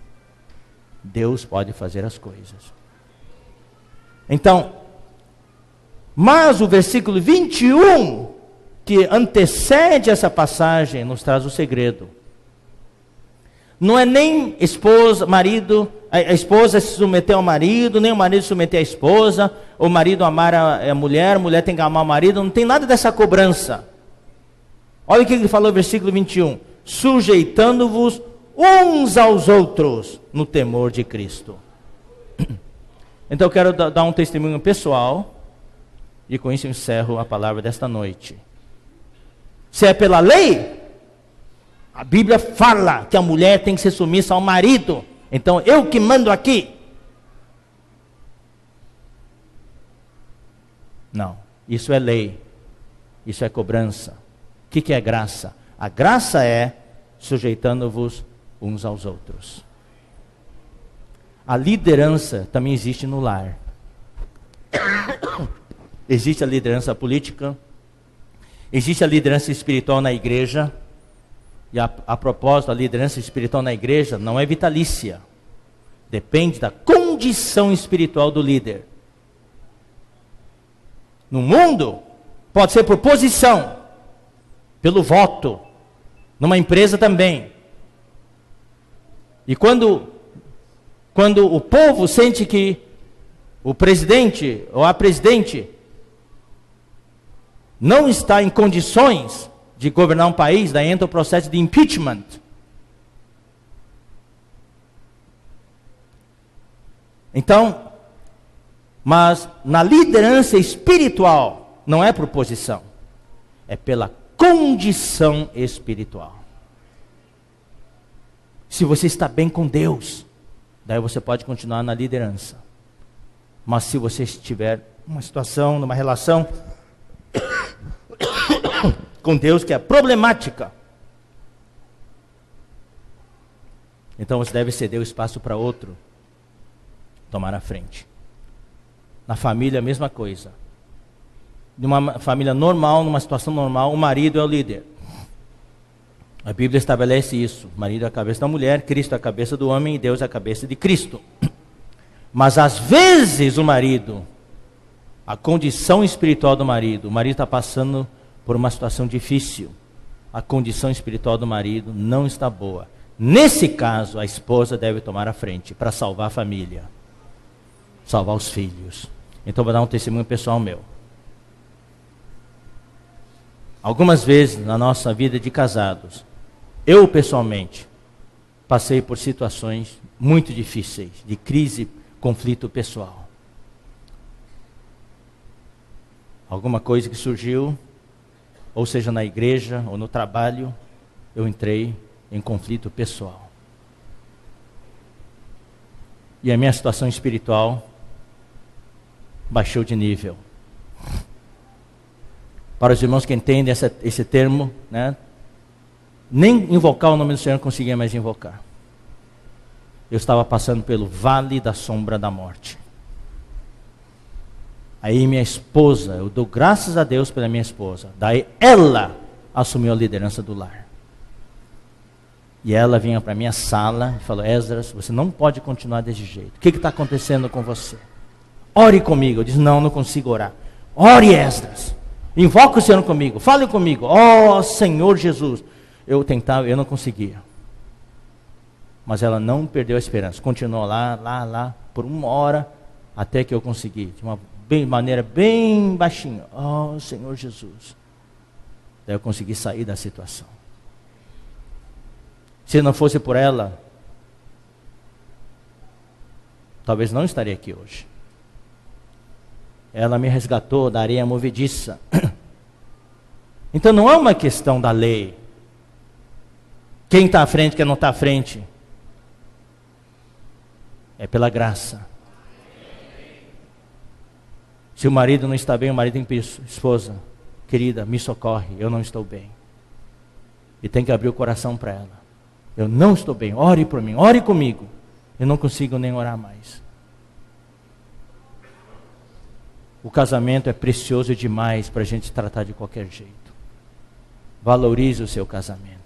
Deus pode fazer as coisas. Então, mas o versículo 21, que antecede essa passagem, nos traz o segredo. Não é nem esposa, marido, a esposa se submeter ao marido, nem o marido se submeter à esposa, o marido amar a mulher tem que amar o marido, não tem nada dessa cobrança. Olha o que ele falou no versículo 21. Sujeitando-vos uns aos outros no temor de Cristo. Então eu quero dar um testemunho pessoal, e com isso eu encerro a palavra desta noite. Se é pela lei, a Bíblia fala que a mulher tem que ser submissa ao marido. Então eu que mando aqui. Não, isso é lei. Isso é cobrança. O que é graça? A graça é sujeitando-vos uns aos outros. A liderança também existe no lar. Existe a liderança política, existe a liderança espiritual na igreja. E a propósito, a liderança espiritual na igreja não é vitalícia. Depende da condição espiritual do líder. No mundo, pode ser por posição, pelo voto. Numa empresa também. E quando o povo sente que o presidente ou a presidente não está em condições de governar um país, daí entra o processo de impeachment. Então, mas na liderança espiritual, não é por posição, é pela condição espiritual. Se você está bem com Deus, daí você pode continuar na liderança. Mas se você estiver numa situação, numa relação com Deus que é problemática, então você deve ceder o espaço para outro tomar a frente. Na família a mesma coisa. Numa família normal, numa situação normal, o marido é o líder. A Bíblia estabelece isso. O marido é a cabeça da mulher, Cristo é a cabeça do homem e Deus é a cabeça de Cristo. Mas às vezes o marido, a condição espiritual do marido, o marido está passando por uma situação difícil. A condição espiritual do marido não está boa. Nesse caso, a esposa deve tomar a frente para salvar a família, salvar os filhos. Então vou dar um testemunho pessoal meu. Algumas vezes na nossa vida de casados, eu pessoalmente passei por situações muito difíceis, de crise, conflito pessoal. Alguma coisa que surgiu, ou seja na igreja ou no trabalho, eu entrei em conflito pessoal. E a minha situação espiritual baixou de nível. Para os irmãos que entendem esse termo, né, nem invocar o nome do Senhor eu não conseguia mais invocar. Eu estava passando pelo vale da sombra da morte. Aí minha esposa, eu dou graças a Deus pela minha esposa. Daí ela assumiu a liderança do lar. E ela vinha para a minha sala e falou: Esdras, você não pode continuar desse jeito. O que está acontecendo com você? Ore comigo. Eu disse: não consigo orar. Ore, Esdras. Invoca o Senhor comigo. Fale comigo. Ó Senhor Jesus. Eu tentava, eu não conseguia. Mas ela não perdeu a esperança. Continuou lá, por 1 hora, até que eu consegui. De uma maneira bem baixinha. Ó Senhor Jesus. Daí eu consegui sair da situação. Se não fosse por ela, talvez não estaria aqui hoje. Ela me resgatou da areia movediça. Então não é uma questão da lei. Quem está à frente, quem não está à frente. É pela graça. Se o marido não está bem, o marido tem que pedir: esposa, querida, me socorre, eu não estou bem. E tem que abrir o coração para ela. Eu não estou bem, ore por mim, ore comigo. Eu não consigo nem orar mais. O casamento é precioso demais para a gente tratar de qualquer jeito. Valorize o seu casamento.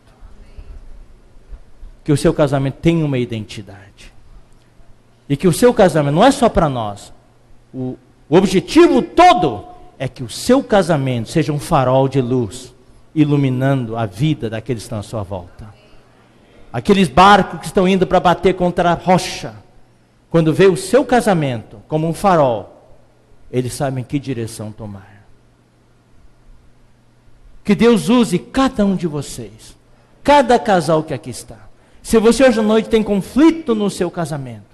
Que o seu casamento tenha uma identidade. E que o seu casamento não é só para nós. O objetivo todo é que o seu casamento seja um farol de luz, iluminando a vida daqueles que estão à sua volta. Aqueles barcos que estão indo para bater contra a rocha, quando vê o seu casamento como um farol, eles sabem que direção tomar. Que Deus use cada um de vocês, cada casal que aqui está. Se você hoje à noite tem conflito no seu casamento,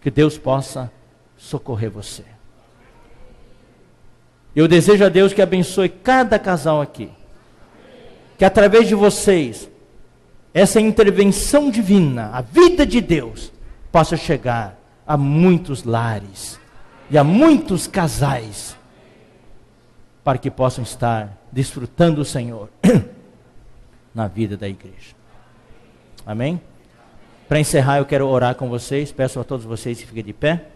que Deus possa socorrer você. Eu desejo a Deus que abençoe cada casal aqui. Que através de vocês, essa intervenção divina, a vida de Deus, possa chegar a muitos lares e a muitos casais, para que possam estar desfrutando o Senhor na vida da igreja. Amém? Para encerrar, eu quero orar com vocês. Peço a todos vocês que fiquem de pé.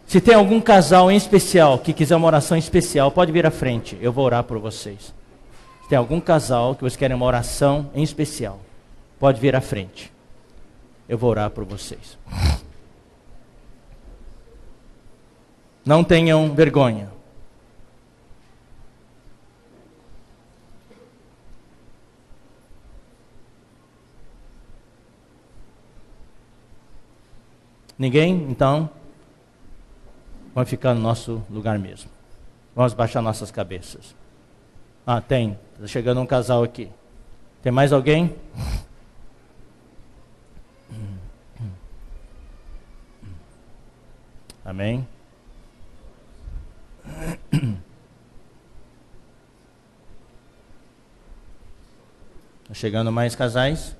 Se tem algum casal em especial que quiser uma oração especial, pode vir à frente, eu vou orar por vocês. Se tem algum casal que vocês querem uma oração em especial, pode vir à frente, eu vou orar por vocês. Não tenham vergonha. Ninguém? Então, vamos ficar no nosso lugar mesmo. Vamos baixar nossas cabeças. Ah, tem. Está chegando um casal aqui. Tem mais alguém? Amém? Está chegando mais casais?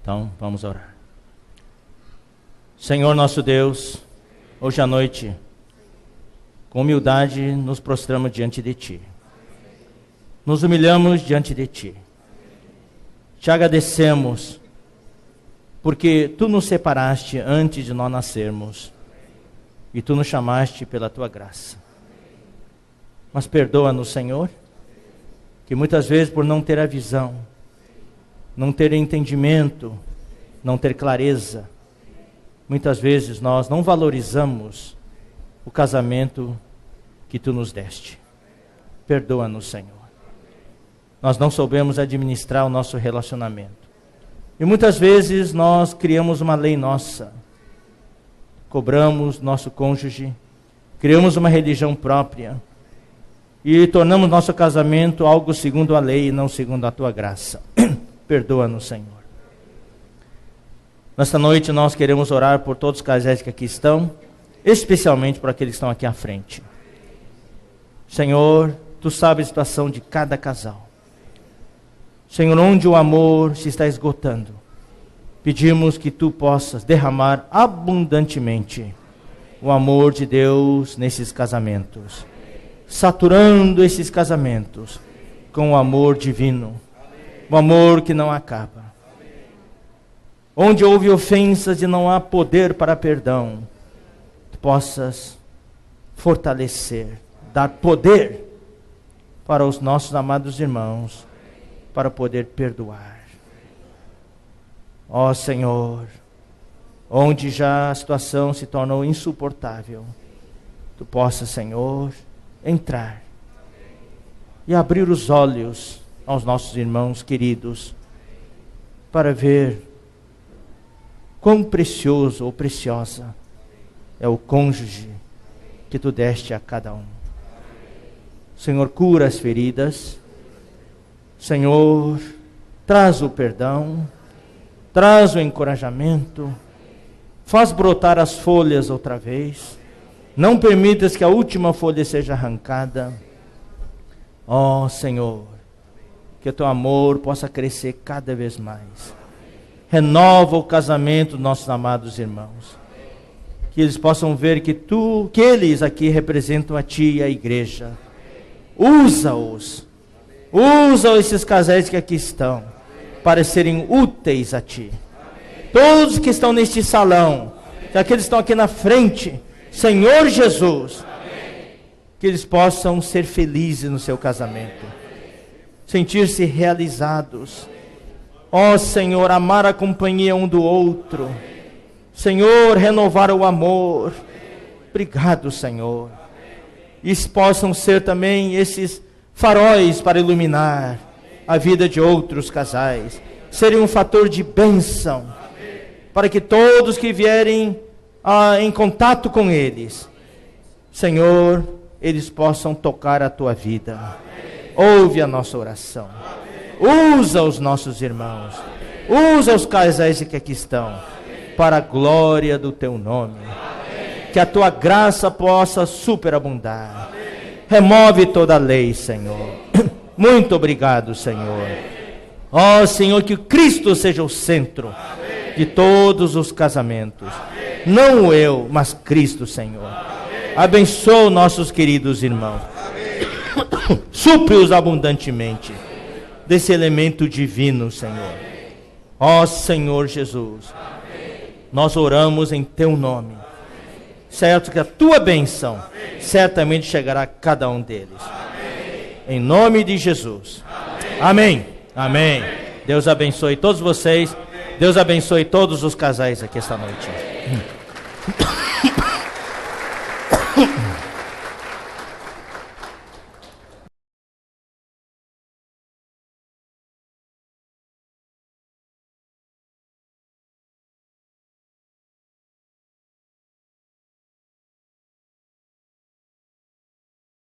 Então, vamos orar. Senhor nosso Deus, hoje à noite, com humildade, nos prostramos diante de Ti. Nos humilhamos diante de Ti. Te agradecemos, porque Tu nos separaste antes de nós nascermos, e Tu nos chamaste pela Tua graça. Mas perdoa-nos, Senhor, que muitas vezes por não ter a visão, não ter entendimento, não ter clareza, muitas vezes nós não valorizamos o casamento que Tu nos deste. Perdoa-nos, Senhor. Nós não soubemos administrar o nosso relacionamento. E muitas vezes nós criamos uma lei nossa. Cobramos nosso cônjuge, criamos uma religião própria e tornamos nosso casamento algo segundo a lei e não segundo a Tua graça. Perdoa-nos, Senhor. Nesta noite nós queremos orar por todos os casais que aqui estão, especialmente por aqueles que estão aqui à frente. Senhor, Tu sabes a situação de cada casal. Senhor, onde o amor se está esgotando, pedimos que Tu possas derramar abundantemente o amor de Deus nesses casamentos, saturando esses casamentos com o amor divino, o amor que não acaba. Onde houve ofensas e não há poder para perdão, Tu possas fortalecer, dar poder para os nossos amados irmãos, para poder perdoar. Ó Senhor, onde já a situação se tornou insuportável, Tu possas, Senhor, entrar e abrir os olhos aos nossos irmãos queridos, para ver quão precioso ou preciosa é o cônjuge que Tu deste a cada um. Senhor, cura as feridas. Senhor, traz o perdão, traz o encorajamento, Faz brotar as folhas outra vez. Não permitas que a última folha seja arrancada. Ó Senhor, que o teu amor possa crescer cada vez mais. Renova o casamento dos nossos amados irmãos. Que eles possam ver que eles aqui representam a Ti e a igreja. Usa-os. Usa esses casais que aqui estão para serem úteis a Ti. Todos que estão neste salão, aqueles que estão aqui na frente, Senhor Jesus, que eles possam ser felizes no seu casamento, sentir-se realizados. Ó Senhor, amar a companhia um do outro. Senhor, renovar o amor. Obrigado, Senhor. E possam ser também esses faróis para iluminar a vida de outros casais, serem um fator de bênção, para que todos que vierem em contato com eles, Senhor, eles possam tocar a Tua vida. Ouve a nossa oração. Usa os nossos irmãos. Usa os casais que aqui estão, para a glória do Teu nome. Que a Tua graça possa superabundar. Remove toda a lei, Senhor. Muito obrigado, Senhor. Ó Senhor, que Cristo seja o centro de todos os casamentos. Não eu, mas Cristo, Senhor. Abençoa nossos queridos irmãos. Supre-os abundantemente desse elemento divino, Senhor. Ó Senhor Jesus, nós oramos em Teu nome, certo que a Tua bênção certamente chegará a cada um deles. Em nome de Jesus. Amém. Amém. Deus abençoe todos vocês. Deus abençoe todos os casais aqui esta noite.